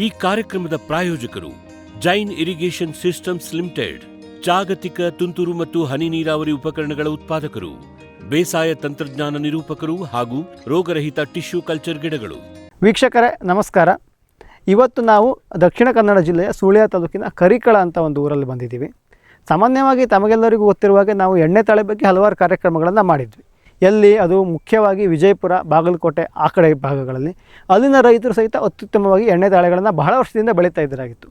ಈ ಕಾರ್ಯಕ್ರಮದ ಪ್ರಾಯೋಜಕರು ಜೈನ್ ಇರಿಗೇಷನ್ ಸಿಸ್ಟಮ್ಸ್ ಲಿಮಿಟೆಡ್, ಜಾಗತಿಕ ತುಂತುರು ಮತ್ತು ಹನಿ ನೀರಾವರಿ ಉಪಕರಣಗಳ ಉತ್ಪಾದಕರು, ಬೇಸಾಯ ತಂತ್ರಜ್ಞಾನ ನಿರೂಪಕರು ಹಾಗೂ ರೋಗರಹಿತ ಟಿಶ್ಯೂ ಕಲ್ಚರ್ ಗಿಡಗಳು. ವೀಕ್ಷಕರೇ ನಮಸ್ಕಾರ. ಇವತ್ತು ನಾವು ದಕ್ಷಿಣ ಕನ್ನಡ ಜಿಲ್ಲೆಯ ಸುಳ್ಯ ತಾಲೂಕಿನ ಕರಿಕಳ ಅಂತ ಒಂದು ಊರಲ್ಲಿ ಬಂದಿದ್ದೀವಿ. ಸಾಮಾನ್ಯವಾಗಿ ತಮಗೆಲ್ಲರಿಗೂ ಗೊತ್ತಿರುವಾಗೆ ನಾವು ಎಣ್ಣೆ ತಾಳೆ ಬಗ್ಗೆ ಹಲವಾರು ಕಾರ್ಯಕ್ರಮಗಳನ್ನು ಮಾಡಿದ್ವಿ. ಎಲ್ಲಿ ಅದು ಮುಖ್ಯವಾಗಿ ವಿಜಯಪುರ, ಬಾಗಲಕೋಟೆ ಆ ಕಡೆ ಭಾಗಗಳಲ್ಲಿ ಅಲ್ಲಿನ ರೈತರು ಸಹಿತ ಅತ್ಯುತ್ತಮವಾಗಿ ಎಣ್ಣೆ ತಾಳೆಗಳನ್ನು ಬಹಳ ವರ್ಷದಿಂದ ಬೆಳೀತಾ ಇದ್ದರಾಗಿತ್ತು.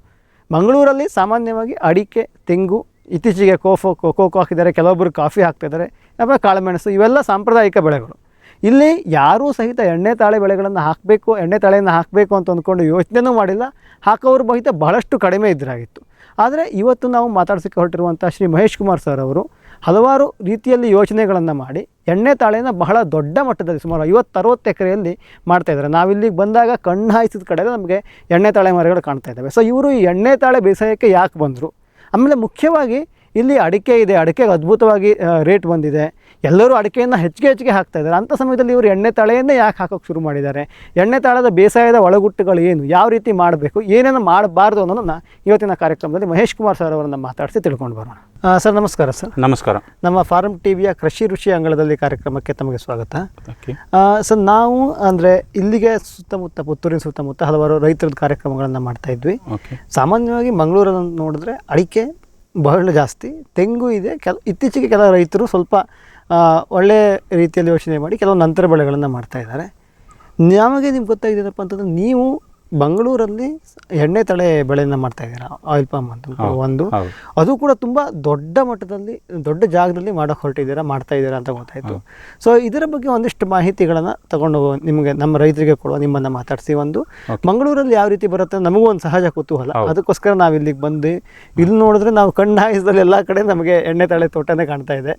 ಮಂಗಳೂರಲ್ಲಿ ಸಾಮಾನ್ಯವಾಗಿ ಅಡಿಕೆ, ತೆಂಗು, ಇತ್ತೀಚೆಗೆ ಕೋಕೋ ಹಾಕಿದ್ದಾರೆ, ಕೆಲವೊಬ್ಬರು ಕಾಫಿ ಹಾಕ್ತಿದ್ದಾರೆ, ಆಮೇಲೆ ಕಾಳುಮೆಣಸು, ಇವೆಲ್ಲ ಸಾಂಪ್ರದಾಯಿಕ ಬೆಳೆಗಳು. ಇಲ್ಲಿ ಯಾರೂ ಸಹಿತ ಎಣ್ಣೆ ತಾಳೆ ಬೆಳೆಗಳನ್ನು ಹಾಕಬೇಕು, ಎಣ್ಣೆ ತಾಳೆಯನ್ನು ಹಾಕಬೇಕು ಅಂತ ಅಂದ್ಕೊಂಡು ಯೋಚನೆಯೂ ಮಾಡಿಲ್ಲ. ಹಾಕೋರು ಸಹಿತ ಬಹಳಷ್ಟು ಕಡಿಮೆ ಇದ್ದರಾಗಿತ್ತು. ಆದರೆ ಇವತ್ತು ನಾವು ಮಾತಾಡ್ಸೋಕ್ಕೆ ಹೊರಟಿರುವಂಥ ಶ್ರೀ ಮಹೇಶ್ ಕುಮಾರ್ ಸರ್ ಅವರು ಹಲವಾರು ರೀತಿಯಲ್ಲಿ ಯೋಚನೆಗಳನ್ನು ಮಾಡಿ ಎಣ್ಣೆ ತಾಳೆಯನ್ನು ಬಹಳ ದೊಡ್ಡ ಮಟ್ಟದಲ್ಲಿ ಸುಮಾರು 50-60 ಎಕರೆಯಲ್ಲಿ ಮಾಡ್ತಾಯಿದ್ದಾರೆ. ನಾವಿಲ್ಲಿಗೆ ಬಂದಾಗ ಕಣ್ಣು ಹಾಯಿಸಿದ ಕಡೆ ನಮಗೆ ಎಣ್ಣೆ ತಾಳೆ ಮರಗಳು ಕಾಣ್ತಾ ಇದ್ದಾವೆ. ಸೊ ಇವರು ಈ ಎಣ್ಣೆ ತಾಳೆ ಬೇಸಾಯಕ್ಕೆ ಯಾಕೆ ಬಂದರು, ಆಮೇಲೆ ಮುಖ್ಯವಾಗಿ ಇಲ್ಲಿ ಅಡಿಕೆ ಇದೆ, ಅಡಿಕೆಗೆ ಅದ್ಭುತವಾಗಿ ರೇಟ್ ಬಂದಿದೆ, ಎಲ್ಲರೂ ಅಡಿಕೆಯನ್ನು ಹೆಚ್ಚಿಗೆ ಹಾಕ್ತಾಯಿದ್ದಾರೆ. ಅಂಥ ಸಮಯದಲ್ಲಿ ಇವರು ಎಣ್ಣೆ ತಾಳೆಯನ್ನೇ ಯಾಕೆ ಹಾಕೋಕ್ಕೆ ಶುರು ಮಾಡಿದ್ದಾರೆ, ಎಣ್ಣೆ ತಾಳದ ಬೇಸಾಯದ ಒಳಗುಟ್ಟುಗಳು ಏನು, ಯಾವ ರೀತಿ ಮಾಡಬೇಕು, ಏನೇನು ಮಾಡಬಾರ್ದು ಅನ್ನೋದನ್ನು ಇವತ್ತಿನ ಕಾರ್ಯಕ್ರಮದಲ್ಲಿ ಮಹೇಶ್ ಕುಮಾರ್ ಸರ್ ಅವರನ್ನು ಮಾತಾಡಿಸಿ ತಿಳ್ಕೊಂಡು ಬರೋಣ. ಸರ್ ನಮಸ್ಕಾರ. ಸರ್ ನಮಸ್ಕಾರ. ನಮ್ಮ ಫಾರ್ಮ್ ಟಿವಿಯ ಕೃಷಿ ರುಚಿ ಅಂಗಳದಲ್ಲಿ ಕಾರ್ಯಕ್ರಮಕ್ಕೆ ತಮಗೆ ಸ್ವಾಗತ. ಸರ್ ನಾವು ಅಂದರೆ ಇಲ್ಲಿಗೆ ಸುತ್ತಮುತ್ತ, ಪುತ್ತೂರಿನ ಸುತ್ತಮುತ್ತ ಹಲವಾರು ರೈತರದ ಕಾರ್ಯಕ್ರಮಗಳನ್ನು ಮಾಡ್ತಾ ಇದ್ವಿ. ಸಾಮಾನ್ಯವಾಗಿ ಮಂಗಳೂರಲ್ಲಿ ನೋಡಿದ್ರೆ ಅಡಿಕೆ ಬಹಳ ಜಾಸ್ತಿ, ತೆಂಗು ಇದೆ, ಇತ್ತೀಚೆಗೆ ಕೆಲ ರೈತರು ಸ್ವಲ್ಪ ಒಳ್ಳೆಯ ರೀತಿಯಲ್ಲಿ ಯೋಚನೆ ಮಾಡಿ ಕೆಲವು ನಂತರ ಬೆಳೆಗಳನ್ನು ಮಾಡ್ತಾಯಿದ್ದಾರೆ. ನಮಗೆ ನಿಮ್ಗೆ ಗೊತ್ತಾಗಿದ್ದೀನಪ್ಪ ಅಂತಂದರೆ ನೀವು ಮಂಗಳೂರಲ್ಲಿ ಎಣ್ಣೆ ತಳೆ ಬೆಳೆಯನ್ನು ಮಾಡ್ತಾಯಿದ್ದೀರಾ, ಆಯಿಲ್ ಪಾಮ್ ಅಂತ ಒಂದು, ಅದು ಕೂಡ ತುಂಬ ದೊಡ್ಡ ಮಟ್ಟದಲ್ಲಿ ದೊಡ್ಡ ಜಾಗದಲ್ಲಿ ಮಾಡೋಕ್ಕೆ ಹೊರಟಿದ್ದೀರಾ, ಮಾಡ್ತಾಯಿದ್ದೀರಾ ಅಂತ ಗೊತ್ತಾಯಿತು. ಸೊ ಇದರ ಬಗ್ಗೆ ಒಂದಿಷ್ಟು ಮಾಹಿತಿಗಳನ್ನು ತಗೊಂಡು ನಿಮಗೆ ನಮ್ಮ ರೈತರಿಗೆ ಕೊಡುವ, ನಿಮ್ಮನ್ನು ಮಾತಾಡಿಸಿ ಒಂದು ಮಂಗಳೂರಲ್ಲಿ ಯಾವ ರೀತಿ ಬರುತ್ತೆ ನಮಗೂ ಒಂದು ಸಹಜ ಕುತೂಹಲ. ಅದಕ್ಕೋಸ್ಕರ ನಾವು ಇಲ್ಲಿಗೆ ಬಂದು ಇಲ್ಲಿ ನೋಡಿದ್ರೆ ನಾವು ಕಣ್ಣು ಹಾಯಿಸಿದಲ್ಲಿ ಎಲ್ಲ ಕಡೆ ನಮಗೆ ಎಣ್ಣೆ ತಾಳೆ ತೋಟನೇ ಕಾಣ್ತಾ ಇದೆ,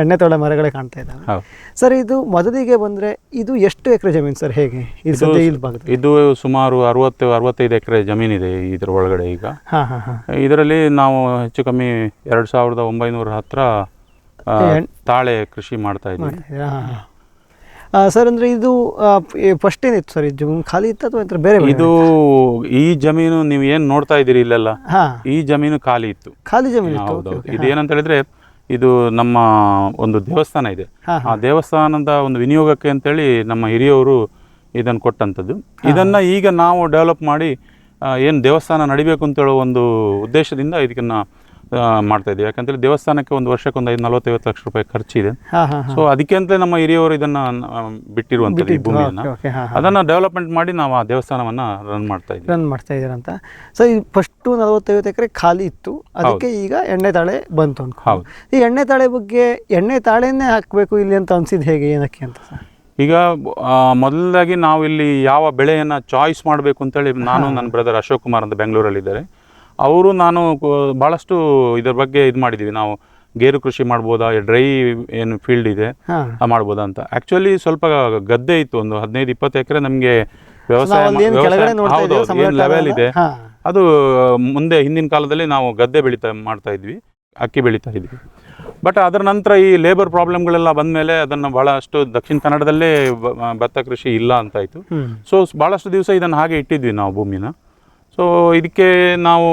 ಎಣ್ಣೆ ತಾಳೆ ಮರಗಳೇ ಕಾಣ್ತಾ ಇದ್ದಾವೆ. ಸರ್ ಇದು ಮೊದಲಿಗೆ ಬಂದರೆ ಇದು ಎಷ್ಟು ಎಕರೆ ಜಮೀನು ಸರ್, ಹೇಗೆ ಇಲ್ಲಿ ಭಾಗದಲ್ಲಿ? ಇದು ಸುಮಾರು 60-65 ಎಕರೆ ಜಮೀನಿದೆ ಇದರ ಒಳಗಡೆ. ಈಗ ಇದರಲ್ಲಿ ನಾವು ಹೆಚ್ಚು ಕಮ್ಮಿ 2900 ಹತ್ರ ತಾಳೆ ಕೃಷಿ ಮಾಡ್ತಾ ಇದ್ದೀವಿ. ಸರ್ ಅಂದರೆ ಇದು ಫಸ್ಟ್ ಏನಿತ್ತು ಸರ್, ಇದು ಖಾಲಿ ಇತ್ತು ಅಥವಾ ಬೇರೆ? ಇದು ಈ ಜಮೀನು ನೀವು ಏನು ನೋಡ್ತಾ ಇದ್ದೀರಿ ಇಲ್ಲೆಲ್ಲ, ಈ ಜಮೀನು ಖಾಲಿ ಇತ್ತು. ಖಾಲಿ ಜಮೀನು? ಹೌದೌದು. ಇದೇನಂತ ಹೇಳಿದ್ರೆ ಇದು ನಮ್ಮ ಒಂದು ದೇವಸ್ಥಾನ ಇದೆ, ಆ ದೇವಸ್ಥಾನದ ಒಂದು ವಿನಿಯೋಗಕ್ಕೆ ಅಂತೇಳಿ ನಮ್ಮ ಹಿರಿಯವರು ಇದನ್ನು ಕೊಟ್ಟಂಥದ್ದು. ಇದನ್ನು ಈಗ ನಾವು ಡೆವಲಪ್ ಮಾಡಿ ಏನು ದೇವಸ್ಥಾನ ನಡಿಬೇಕು ಅಂತೇಳೋ ಒಂದು ಉದ್ದೇಶದಿಂದ ಇದನ್ನು ಮಾಡ್ತಾ ಇದ್ದೀವಿ. ಯಾಕಂತೇಳಿ ದೇವಸ್ಥಾನಕ್ಕೆ ಒಂದು ವರ್ಷಕ್ಕೆ ಒಂದು 40-50 ಲಕ್ಷ ರೂಪಾಯಿ ಖರ್ಚಿದೆ. ಸೊ ಅದಕ್ಕೆ ಅಂತಲೇ ನಮ್ಮ ಹಿರಿಯವರು ಇದನ್ನು ಬಿಟ್ಟಿರುವಂಥದ್ದು, ಈ ಭೂಮಿಯನ್ನು. ಅದನ್ನು ಡೆವಲಪ್ಮೆಂಟ್ ಮಾಡಿ ನಾವು ಆ ದೇವಸ್ಥಾನವನ್ನು ರನ್ ಮಾಡ್ತಾ ಇದ್ದೀವಿ ಅಂತ. ಸೊ ಈ ಫಸ್ಟು 40-50 ಎಕರೆ ಖಾಲಿ ಇತ್ತು, ಅದಕ್ಕೆ ಈಗ ಎಣ್ಣೆ ತಾಳೆ ಬಂತು ಅಂತ. ಹೌದು. ಈ ಎಣ್ಣೆ ತಾಳೆ ಬಗ್ಗೆ, ಎಣ್ಣೆ ತಾಳೆಯನ್ನೇ ಹಾಕಬೇಕು ಇಲ್ಲಿ ಅಂತ ಅನಿಸಿದ್ದು ಹೇಗೆ, ಏನಕ್ಕೆ ಅಂತ ಸರ್? ಈಗ ಮೊದಲಾಗಿ ನಾವು ಇಲ್ಲಿ ಯಾವ ಬೆಳೆಯನ್ನು ಚಾಯ್ಸ್ ಮಾಡಬೇಕು ಅಂತೇಳಿ ನಾನು ನನ್ನ ಬ್ರದರ್ ಅಶೋಕ್ ಕುಮಾರ್ ಅಂತ ಬೆಂಗಳೂರಲ್ಲಿದ್ದಾರೆ, ಅವರು ನಾನು ಭಾಳಷ್ಟು ಇದರ ಬಗ್ಗೆ ಇದು ಮಾಡಿದ್ದೀವಿ. ನಾವು ಗೇರು ಕೃಷಿ ಮಾಡ್ಬೋದಾ, ಡ್ರೈ ಏನು ಫೀಲ್ಡ್ ಇದೆ ಮಾಡ್ಬೋದಾ ಅಂತ. ಆ್ಯಕ್ಚುಲಿ ಸ್ವಲ್ಪ ಗದ್ದೆ ಇತ್ತು, ಒಂದು 15-20 ಎಕರೆ ನಮಗೆ ವ್ಯವಸಾಯ ಹೌದು ಏನು ಲೆವೆಲ್ ಇದೆ ಅದು. ಮುಂದೆ ಹಿಂದಿನ ಕಾಲದಲ್ಲಿ ನಾವು ಗದ್ದೆ ಮಾಡ್ತಾ ಇದ್ವಿ, ಅಕ್ಕಿ ಬೆಳೀತಾ ಇದ್ವಿ. ಬಟ್ ಅದರ ನಂತರ ಈ ಲೇಬರ್ ಪ್ರಾಬ್ಲಮ್ಗಳೆಲ್ಲ ಬಂದಮೇಲೆ ಅದನ್ನು ಭಾಳಷ್ಟು ದಕ್ಷಿಣ ಕನ್ನಡದಲ್ಲೇ ಭತ್ತ ಕೃಷಿ ಇಲ್ಲ ಅಂತಾಯಿತು. ಸೊ ಭಾಳಷ್ಟು ದಿವಸ ಇದನ್ನು ಹಾಗೆ ಇಟ್ಟಿದ್ವಿ ನಾವು ಭೂಮಿನ. ಸೊ ಇದಕ್ಕೆ ನಾವು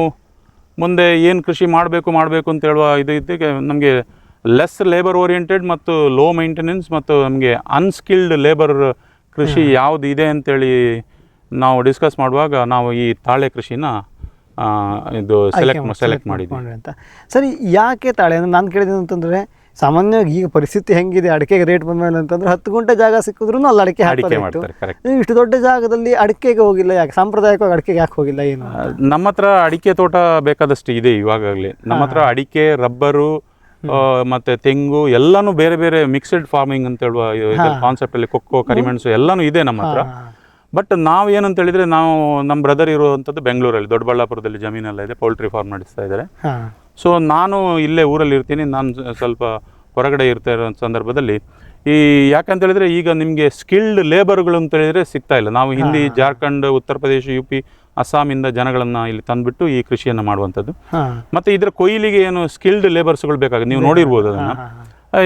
ಮುಂದೆ ಏನು ಕೃಷಿ ಮಾಡಬೇಕು ಅಂತ ಹೇಳುವ ಇದಕ್ಕೆ ನಮಗೆ ಲೆಸ್ ಲೇಬರ್ ಓರಿಯೆಂಟೆಡ್ ಮತ್ತು ಲೋ ಮೇಂಟೆನೆನ್ಸ್ ಮತ್ತು ನಮಗೆ ಅನ್ಸ್ಕಿಲ್ಡ್ ಲೇಬರ್ ಕೃಷಿ ಯಾವುದು ಇದೆ ಅಂತೇಳಿ ನಾವು ಡಿಸ್ಕಸ್ ಮಾಡುವಾಗ ನಾವು ಈ ತಾಳೆ ಕೃಷಿನ ಇದು ಸೆಲೆಕ್ಟ್ ಮಾಡಿದ್ವಿ ಅಂತ. ಸರಿ, ಯಾಕೆ ತಾಳೆ ನಾನು ಕೇಳಿದ್ದೀನಿ ಅಂತಂದರೆ, ಸಾಮಾನ್ಯವಾಗಿ ಈಗ ಪರಿಸ್ಥಿತಿ ಹೆಂಗಿದೆ, ಅಡಿಕೆಗೆ ರೇಟ್ ಬಂದ ಮೇಲೆ ಅಂತಂದ್ರೆ 10 ಗುಂಟೆ ಜಾಗ ಸಿಕ್ಕಿದ್ರು ಅಲ್ಲಿ ಅಡಿಕೆ ಮಾಡ್ತಾರೆ. ಇಷ್ಟು ದೊಡ್ಡ ಜಾಗದಲ್ಲಿ ಅಡಿಕೆಗೆ ಹೋಗಿಲ್ಲ, ಯಾಕೆ ಸಾಂಪ್ರದಾಯಿಕವಾಗಿ ಅಡಿಕೆಗೆ ಯಾಕೆ ಹೋಗಿಲ್ಲ? ಏನು ನಮ್ಮ ಹತ್ರ ಅಡಿಕೆ ತೋಟ ಬೇಕಾದಷ್ಟು ಇದೆ ಇವಾಗಲೇ. ನಮ್ಮ ಹತ್ರ ಅಡಿಕೆ, ರಬ್ಬರು ಮತ್ತೆ ತೆಂಗು ಎಲ್ಲಾನು ಬೇರೆ ಬೇರೆ ಮಿಕ್ಸ್ಡ್ ಫಾರ್ಮಿಂಗ್ ಅಂತ ಹೇಳುವ ಕಾನ್ಸೆಪ್ಟ್ ಅಲ್ಲಿ ಕೊಕ್ಕೋ, ಕರಿಮೆಣಸು ಎಲ್ಲಾನು ಇದೆ ನಮ್ಮ ಹತ್ರ. ಬಟ್ ನಾವು ಏನಂತ ಹೇಳಿದ್ರೆ, ನಾವು ನಮ್ಮ ಬ್ರದರ್ ಇರುವಂಥದ್ದು ಬೆಂಗಳೂರಲ್ಲಿ, ದೊಡ್ಡಬಳ್ಳಾಪುರದಲ್ಲಿ ಜಮೀನೆಲ್ಲ ಇದೆ, ಪೌಲ್ಟ್ರಿ ಫಾರ್ಮ್ ನಡೆಸ್ತಾ ಇದ್ದಾರೆ. ಸೊ ನಾನು ಇಲ್ಲೇ ಊರಲ್ಲಿ ಇರ್ತೀನಿ, ನಾನು ಸ್ವಲ್ಪ ಹೊರಗಡೆ ಇರ್ತಾ ಇರೋ ಸಂದರ್ಭದಲ್ಲಿ ಯಾಕಂತ ಹೇಳಿದ್ರೆ ಈಗ ನಿಮಗೆ ಸ್ಕಿಲ್ಡ್ ಲೇಬರ್ಗಳು ಅಂತ ಹೇಳಿದ್ರೆ ಸಿಗ್ತಾ ಇಲ್ಲ. ನಾವು ಹಿಂದಿ, ಜಾರ್ಖಂಡ್, ಉತ್ತರ ಪ್ರದೇಶ, UP, ಅಸ್ಸಾಮಿಂದ ಜನಗಳನ್ನು ಇಲ್ಲಿ ತಂದುಬಿಟ್ಟು ಈ ಕೃಷಿಯನ್ನು ಮಾಡುವಂಥದ್ದು. ಮತ್ತು ಇದರ ಕೊಯ್ಲಿಗೆ ಏನು ಸ್ಕಿಲ್ಡ್ ಲೇಬರ್ಸ್ಗಳು ಬೇಕಾಗುತ್ತೆ, ನೀವು ನೋಡಿರ್ಬೋದು ಅದನ್ನು.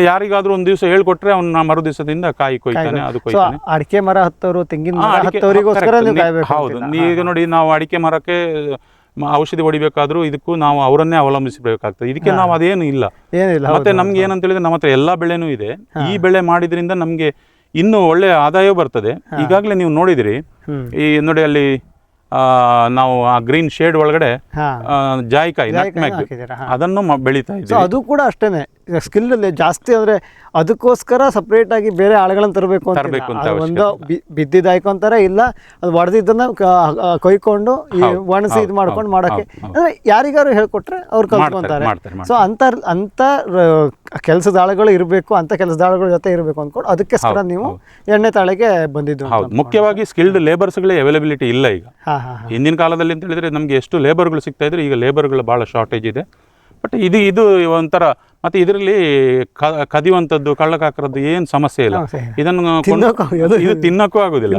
ಯಾರಿಗಾದ್ರೂ ಒಂದು ದಿವಸ ಹೇಳ್ಕೊಟ್ರೆ ಅವ್ನ ಮರು ದಿವಸದಿಂದ ಕಾಯಿ ಕೊಯ್ತಾನೆ, ಅದು ಕೊಯ್ತಾನೆ. ಅಡಿಕೆ ಮರ ಹತ್ತೋರು, ತೆಂಗಿನ ಮರ ಹತ್ತೋರಿಗೋಸ್ಕರ ನೀವು ಕಾಯ್ಬೇಕು. ಹೌದು, ಈಗ ನೋಡಿ ನಾವು ಅಡಿಕೆ ಮರಕ್ಕೆ ಔಷಧಿ ಹೊಡಿಬೇಕಾದ್ರೂ ಇದಕ್ಕೂ ನಾವು ಅವರನ್ನೇ ಅವಲಂಬಿಸಬೇಕಾಗ್ತದೆ. ಇದಕ್ಕೆ ನಾವು ಅದೇನು ಇಲ್ಲ. ಮತ್ತೆ ನಮ್ಗೆ ಏನಂತ ಹೇಳಿದ್ರೆ ನಮ್ಮ ಹತ್ರ ಎಲ್ಲಾ ಬೆಳೆನೂ ಇದೆ. ಈ ಬೆಳೆ ಮಾಡಿದ್ರಿಂದ ನಮ್ಗೆ ಇನ್ನೂ ಒಳ್ಳೆ ಆದಾಯ ಬರ್ತದೆ. ಈಗಾಗಲೇ ನೀವು ನೋಡಿದಿರಿ, ಈ ನೋಡಿ ಅಲ್ಲಿ ನಾವು ಆ ಗ್ರೀನ್ ಶೇಡ್ ಒಳಗಡೆ ಜಾಯಿಕಾಯಿ ನಟ್ಮೆಗ್ ಅದನ್ನು ಬೆಳೀತಾ ಇದ್ದೀವಿ. ಅದು ಕೂಡ ಅಷ್ಟೇನೆ ಸ್ಕಿಲ್ ಜಾಸ್ತಿ ಅಂದ್ರೆ ಅದಕ್ಕೋಸ್ಕರ ಸಪ್ರೇಟ್ ಆಗಿ ಬೇರೆ ಆಳುಗಳನ್ನ ತರಬೇಕು ಅಂತ ಒಂದು ಬಿದ್ದಿದ್ದಾಯ್ಕು ಅಂತಾರೆ, ಇಲ್ಲ ಅದು ಒಡೆದಿದ್ದನ್ನ ಕೊಯ್ಕೊಂಡು ಒಣಸಿ ಇದು ಮಾಡ್ಕೊಂಡು ಮಾಡಕ್ಕೆ ಅಂದ್ರೆ ಯಾರಿಗಾರು ಹೇಳ್ಕೊಟ್ರೆ ಅವ್ರು ಕಲ್ತ್ಕೊಂತಾರೆ. ಸೊ ಅಂತ ಕೆಲಸದ ಆಳುಗಳು ಇರಬೇಕು, ಅಂತ ಕೆಲಸದ ಆಳುಗಳ ಜೊತೆ ಇರಬೇಕು ಅಂದ್ಕೊಂಡು ಅದಕ್ಕೋಸ್ಕರ ನೀವು ಎಣ್ಣೆ ತಾಳೆಗೆ ಬಂದಿದ್ದು. ಮುಖ್ಯವಾಗಿ ಸ್ಕಿಲ್ಡ್ ಲೇಬರ್ಸ್ಗಳೇ ಅವೈಲಬಿಲಿಟಿ ಇಲ್ಲ ಈಗ. ಹಿಂದಿನ ಕಾಲದಲ್ಲಿ ಅಂತ ಹೇಳಿದ್ರೆ ನಮ್ಗೆ ಎಷ್ಟು ಲೇಬರ್ಗಳು ಸಿಗ್ತಾ ಇದ್ರೆ, ಈಗ ಲೇಬರ್ಗಳು ಬಹಳ ಶಾರ್ಟೇಜ್ ಇದೆ. ಬಟ್ ಇದು ಒಂಥರ ಮತ್ತೆ ಇದರಲ್ಲಿ ಕದಿಯುವಂಥದ್ದು, ಕಳ್ಳಕಾಕರದ್ದು ಏನು ಸಮಸ್ಯೆ ಇಲ್ಲ. ಇದನ್ನು ಇದು ತಿನ್ನಕ್ಕೂ ಆಗುದಿಲ್ಲ,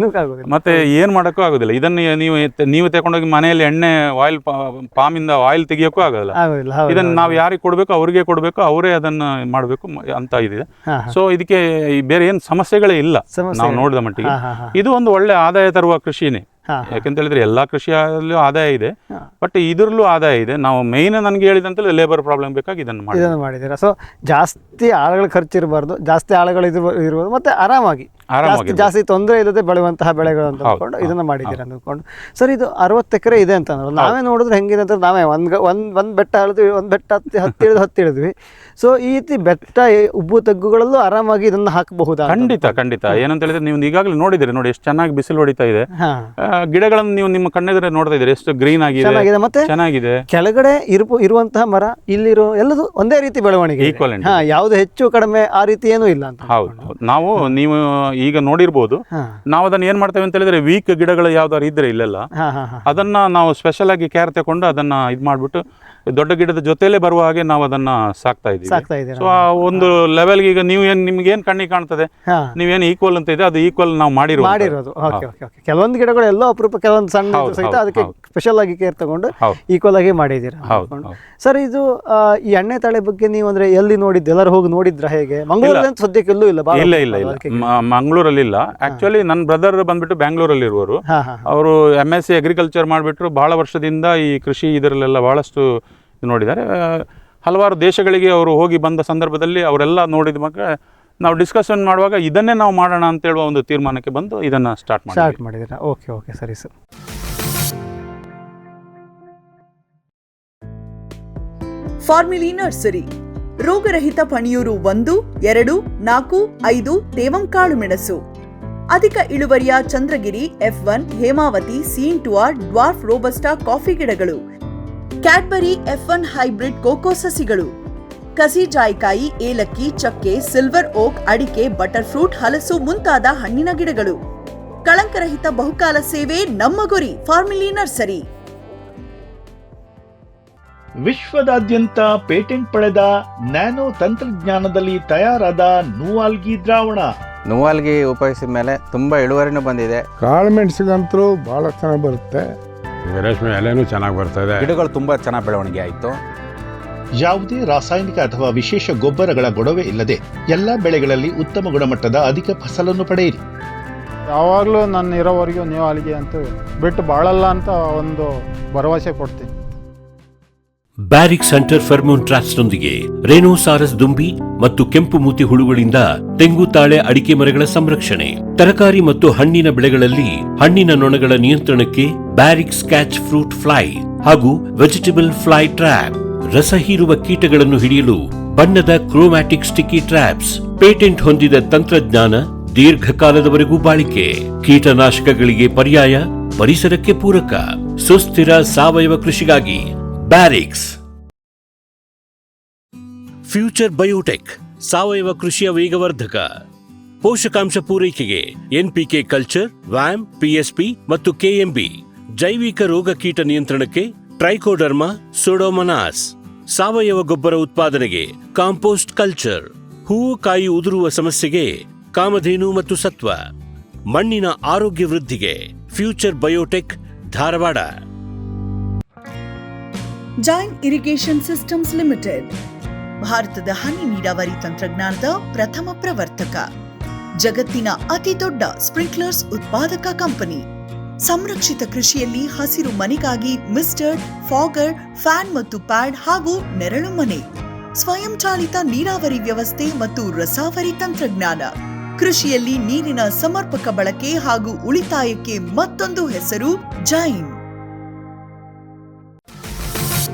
ಮತ್ತೆ ಏನ್ ಮಾಡಕ್ಕೂ ಆಗುದಿಲ್ಲ. ಇದನ್ನು ನೀವು ತಗೊಂಡೋಗಿ ಮನೆಯಲ್ಲಿ ಎಣ್ಣೆ ಆಯಿಲ್ ಪಾಮಿಂದ ಆಯಿಲ್ ತೆಗಿಯೋಕ್ಕೂ ಆಗೋದಿಲ್ಲ. ಇದನ್ನು ನಾವು ಯಾರಿಗೆ ಕೊಡ್ಬೇಕು ಅವ್ರಿಗೆ ಕೊಡ್ಬೇಕು, ಅವರೇ ಅದನ್ನ ಮಾಡಬೇಕು ಅಂತ ಇದೆ. ಸೊ ಇದಕ್ಕೆ ಬೇರೆ ಏನು ಸಮಸ್ಯೆಗಳೇ ಇಲ್ಲ ನಾವು ನೋಡಿದ ಮಟ್ಟಿಗೆ. ಇದು ಒಂದು ಒಳ್ಳೆ ಆದಾಯ ತರುವ ಕೃಷಿನೇ. ಯಾಕೆಂತ ಹೇಳಿದ್ರೆ ಎಲ್ಲಾ ಕೃಷಿಯಲ್ಲೂ ಆದಾಯ ಇದೆ, ಬಟ್ ಇದರಲ್ಲೂ ಆದಾಯ ಇದೆ. ನಾವು ಮೇನ್ ನನ್ಗೆ ಹೇಳಿದಂತೆ ಲೇಬರ್ ಪ್ರಾಬ್ಲಮ್ ಬೇಕಾಗಿ ಇದನ್ನು ಮಾಡಿದ್ದೀರಾ. ಸೊ ಜಾಸ್ತಿ ಆಳುಗಳ ಖರ್ಚು ಇರಬಾರ್ದು, ಜಾಸ್ತಿ ಆಳುಗಳು ಇರ್ಬೋದು, ಮತ್ತೆ ಆರಾಮಾಗಿ ಜಾಸ್ತಿ ತೊಂದರೆ ಇಲ್ಲದೆ ಬೆಳೆಯುವಂತಹ ಬೆಳೆಗಳು ಅಂತ ಅಂದ್ಕೊಂಡು ಇದನ್ನ ಮಾಡಿದ್ದೀರಾ ಅಂದ್ಕೊಂಡು. ಸರ್, ಇದು 60 ಎಕರೆ ಇದೆ ಅಂತ ಅಂದ್ರೆ ನಾವೇ ನೋಡಿದ್ರೆ ಹೆಂಗಿದೆ ಅಂತ ನಾವೇ ಒಂದ್ ಬೆಟ್ಟ ಇಳಿದ್ವಿ, ಒಂದ್ ಬೆಟ್ಟ ಹತ್ತಿಳಿದ್ವಿ. ಸೊ ಈ ರೀತಿ ಬೆಟ್ಟ ಉಬ್ಬು ತಗ್ಗುಗಳಲ್ಲೂ ಆರಾಮಾಗಿ ಇದನ್ನ ಹಾಕಬಹುದಾ? ಖಂಡಿತ. ಏನಂತ ಹೇಳಿದ್ರೆ ನೀವು ಈಗಾಗಲೇ ನೋಡಿದಿರಿ, ನೋಡಿ ಎಷ್ಟು ಚೆನ್ನಾಗಿ ಬಿಸಿಲು ಹೊಡಿತಾ ಇದೆ. ಗಿಡಗಳನ್ನು ನೀವು ನಿಮ್ಮ ಕಣ್ಣೆದುರೇ ನೋಡ್ತಾ ಇದ್ದೀರಿ, ಎಷ್ಟು ಗ್ರೀನ್ ಆಗಿದೆ, ಮತ್ತೆ ಚೆನ್ನಾಗಿದೆ. ಕೆಳಗಡೆ ಇರುವಂತಹ ಮರ ಇಲ್ಲಿರೋ ಎಲ್ಲದು ಒಂದೇ ರೀತಿ ಬೆಳವಣಿಗೆ, ಈಕ್ವಲೆಂಟ್, ಯಾವ್ದು ಹೆಚ್ಚು ಕಡಿಮೆ ಆ ರೀತಿ ಏನೂ ಇಲ್ಲ ಅಂತ. ಹೌದು, ನೀವು ಈಗ ನೋಡಿರ್ಬೋದು, ನಾವು ಅದನ್ನ ಏನ್ ಮಾಡ್ತೇವೆ ಅಂತ ಹೇಳಿದ್ರೆ ವೀಕ್ ಗಿಡಗಳು ಯಾವ್ದಾರು ಇದ್ರೆ ಇಲ್ಲೆಲ್ಲ ಅದನ್ನ ನಾವು ಸ್ಪೆಷಲ್ ಆಗಿ ಕೇರ್ ತಗೊಂಡು ಅದನ್ನ ಇದ್ ಮಾಡ್ಬಿಟ್ಟು ದೊಡ್ಡ ಗಿಡದ ಜೊತೆಲೇ ಬರುವ ಹಾಗೆ ನಾವು ಅದನ್ನ ಸಾಕ್ತಾ ಇದ್ದೀವಿ. ಸೊ ಆ ಒಂದು ಲೆವೆಲ್ಗೆ ಈಗ ನೀವು ನಿಮ್ಗೆ ಏನ್ ಕಣ್ಣಿಗೆ ಕಾಣ್ತದೆ, ನೀವೇನು ಈಕ್ವಲ್ ಅಂತ ಇದೆ, ಅದು ಈಕ್ವಲ್ ನಾವು ಮಾಡಿರೋದು. ಕೆಲವೊಂದು ಗಿಡಗಳು ಎಲ್ಲೋ ಅಪರೂಪ, ಕೆಲವೊಂದು ಸಣ್ಣ ಸಹಿತ ಅದಕ್ಕೆ ಸ್ಪೆಷಲ್ ಆಗಿ ಕೇರ್ ತಗೊಂಡು ಈಕ್ವಲ್ ಆಗಿ ಮಾಡಿದ್ದೀರಾ. ಸರ್, ಇದು ಈ ಎಣ್ಣೆ ತಾಳೆ ಬಗ್ಗೆ ನೀವು ಅಂದ್ರೆ ಎಲ್ಲಿ ನೋಡಿದ್ದು, ಎಲ್ಲರೂ ಹೋಗಿ ನೋಡಿದ್ರ ಹೇಗೆ? ಮಂಗಳೂರಲ್ಲಿ ಸದ್ಯಕ್ಕೆ ಎಲ್ಲೂ ಇಲ್ಲ. ಮಂಗಳೂರಲ್ಲಿ ಇಲ್ಲ. ಆಕ್ಚುಲಿ ನನ್ನ ಬ್ರದರ್ ಬಂದ್ಬಿಟ್ಟು ಬ್ಯಾಂಗ್ಳೂರಲ್ಲಿ ಇರುವರು. ಅವರು MSc ಅಗ್ರಿಕಲ್ಚರ್ ಮಾಡಿಬಿಟ್ರು. ಬಹಳ ವರ್ಷದಿಂದ ಈ ಕೃಷಿ ಇದರಲ್ಲೆಲ್ಲ ಬಹಳಷ್ಟು ನೋಡಿದ್ದಾರೆ. ಹಲವಾರು ದೇಶಗಳಿಗೆ ಅವರು ಹೋಗಿ ಬಂದ ಸಂದರ್ಭದಲ್ಲಿ ಅವರೆಲ್ಲ ನೋಡಿದ ಮಗ ನಾವು ಡಿಸ್ಕಷನ್ ಮಾಡುವಾಗ ಇದನ್ನೇ ನಾವು ಮಾಡೋಣ ಅಂತ ಹೇಳುವ ಒಂದು ತೀರ್ಮಾನಕ್ಕೆ ಬಂದು ಇದನ್ನ ಸ್ಟಾರ್ಟ್ ಮಾಡಿದ್ದೀರಾ. ಓಕೆ, ಸರಿ ಸರ್. ಫಾರ್ಮಿಲಿ ನರ್ಸರಿ, ರೋಗರಹಿತ ಪಣಿಯೂರು 1, 2, 4, 5 ತೇವಂ ಕಾಳು ಮೆಣಸು, ಅಧಿಕ ಇಳುವರಿಯ ಚಂದ್ರಗಿರಿ, F1, ಹೇಮಾವತಿ, ಸೀಂಟುಆರ್, ಡ್ವಾರ್ಫ್ ರೋಬಸ್ಟಾ ಕಾಫಿ ಗಿಡಗಳು, ಕ್ಯಾಡ್ಬರಿ F1 ಹೈಬ್ರಿಡ್ ಕೋಕೋ ಸಸಿಗಳು, ಕಸಿ ಜಾಯಿಕಾಯಿ, ಏಲಕ್ಕಿ, ಚಕ್ಕೆ, ಸಿಲ್ವರ್ ಓಕ್, ಅಡಿಕೆ, ಬಟರ್ ಫ್ರೂಟ್, ಹಲಸು ಮುಂತಾದ ಹಣ್ಣಿನ ಗಿಡಗಳು. ಕಳಂಕರಹಿತ ಬಹುಕಾಲ ಸೇವೆ ನಮ್ಮ ಗುರಿ. Farmily nursery. ವಿಶ್ವದಾದ್ಯಂತ ಪೇಟೆಂಟ್ ಪಡೆದ ನ್ಯಾನೋ ತಂತ್ರಜ್ಞಾನದಲ್ಲಿ ತಯಾರಾದ ನೂವಾಲ್ಗಿ ದ್ರಾವಣ. ನೂವಾಲ್ಗಿ ಉಪಯೋಗಿಸಿದ ಮೇಲೆ ತುಂಬಾ ಇಳುವರಿನೂ ಬಂದಿದೆ. ಕಾಳು ಮೆಣಸಿಗಂತೂ ಬಹಳ ಚೆನ್ನಾಗಿ ಬರುತ್ತೆ. ರೇಷ್ಮೆ ಎಲೆನೂ ಚೆನ್ನಾಗಿ ಬರ್ತದೆ. ಗಿಡಗಳು ತುಂಬಾ ಚೆನ್ನಾಗಿ ಬೆಳವಣಿಗೆ ಆಯಿತು. ಯಾವುದೇ ರಾಸಾಯನಿಕ ಅಥವಾ ವಿಶೇಷ ಗೊಬ್ಬರಗಳ ಗೊಡವೆ ಇಲ್ಲದೆ ಎಲ್ಲ ಬೆಳೆಗಳಲ್ಲಿ ಉತ್ತಮ ಗುಣಮಟ್ಟದ ಅಧಿಕ ಫಸಲನ್ನು ಪಡೆಯಿರಿ. ಯಾವಾಗಲೂ ನನ್ನ ಇರೋವರೆಗೂ ನೀವು ಅಲ್ಲಿಗೆ ಅಂತೂ ಬಿಟ್ಟು ಬಾಳಲ್ಲ ಅಂತ ಒಂದು ಭರವಸೆ ಕೊಡ್ತೀನಿ. ಬ್ಯಾರಿಕ್ ಸೆಂಟರ್ ಫೆರ್ಮೋನ್ ಟ್ರಾಪ್ಸ್ನೊಂದಿಗೆ ರೇನೋಸಾರಸ್ ದುಂಬಿ ಮತ್ತು ಕೆಂಪು ಮೂತಿ ಹುಳುಗಳಿಂದ ತೆಂಗು, ತಾಳೆ, ಅಡಿಕೆ ಮರಗಳ ಸಂರಕ್ಷಣೆ. ತರಕಾರಿ ಮತ್ತು ಹಣ್ಣಿನ ಬೆಳೆಗಳಲ್ಲಿ ಹಣ್ಣಿನ ನೊಣಗಳ ನಿಯಂತ್ರಣಕ್ಕೆ ಬ್ಯಾರಿಕ್ ಸ್ಕ್ಯಾಚ್ ಫ್ರೂಟ್ ಫ್ಲೈ ಹಾಗೂ ವೆಜಿಟೇಬಲ್ ಫ್ಲೈ ಟ್ರ್ಯಾಪ್. ರಸ ಹೀರುವ ಕೀಟಗಳನ್ನು ಹಿಡಿಯಲು ಬಣ್ಣದ ಕ್ರೋಮ್ಯಾಟಿಕ್ ಸ್ಟಿಕ್ಕಿ ಟ್ರ್ಯಾಪ್ಸ್. ಪೇಟೆಂಟ್ ಹೊಂದಿದ ತಂತ್ರಜ್ಞಾನ, ದೀರ್ಘಕಾಲದವರೆಗೂ ಬಾಳಿಕೆ. ಕೀಟನಾಶಕಗಳಿಗೆ ಪರ್ಯಾಯ, ಪರಿಸರಕ್ಕೆ ಪೂರಕ. ಸುಸ್ಥಿರ ಸಾವಯವ ಕೃಷಿಗಾಗಿ ಬ್ಯಾರಿಕ್ಸ್. ಫ್ಯೂಚರ್ ಬಯೋಟೆಕ್ ಸಾವಯವ ಕೃಷಿಯ ವೇಗವರ್ಧಕ. ಪೋಷಕಾಂಶ ಪೂರೈಕೆಗೆ NPK ಕಲ್ಚರ್, ವ್ಯಾಮ್, PSP ಮತ್ತು KMB. ಜೈವಿಕ ರೋಗ ಕೀಟ ನಿಯಂತ್ರಣಕ್ಕೆ ಟ್ರೈಕೋಡರ್ಮಾ, ಸೂಡೋಮೊನಾಸ್. ಸಾವಯವ ಗೊಬ್ಬರ ಉತ್ಪಾದನೆಗೆ ಕಾಂಪೋಸ್ಟ್ ಕಲ್ಚರ್. ಹೂವು ಕಾಯಿ ಉದುರುವ ಸಮಸ್ಯೆಗೆ ಕಾಮಧೇನು ಮತ್ತು ಸತ್ವ. ಮಣ್ಣಿನ ಆರೋಗ್ಯ ವೃದ್ಧಿಗೆ future biotech, Dharwad. Jain irrigation systems limited, ಭಾರತದ ಹನಿ ನೀರಾವರಿ ತಂತ್ರಜ್ಞಾನದ ಪ್ರಥಮ ಪ್ರವರ್ತಕ, ಜಗತ್ತಿನ ಅತಿ ದೊಡ್ಡ ಸ್ಪ್ರಿಂಕ್ಲರ್ಸ್ ಉತ್ಪಾದಕ ಕಂಪನಿ. ಸಂರಕ್ಷಿತ ಕೃಷಿಯಲ್ಲಿ ಹಸಿರು ಮನೆಗಾಗಿ ಮಿಸ್ಟರ್, ಫಾಗರ್, ಫ್ಯಾನ್ ಮತ್ತು ಪ್ಯಾಡ್ ಹಾಗೂ ನೆರಳು ಮನೆ, ಸ್ವಯಂ ಚಾಲಿತ ನೀರಾವರಿ ವ್ಯವಸ್ಥೆ ಮತ್ತು ರಸಾವರಿ ತಂತ್ರಜ್ಞಾನ. ಕೃಷಿಯಲ್ಲಿ ನೀರಿನ ಸಮರ್ಪಕ ಬಳಕೆ ಹಾಗೂ ಉಳಿತಾಯಕ್ಕೆ ಮತ್ತೊಂದು ಹೆಸರು ಜೈನ್.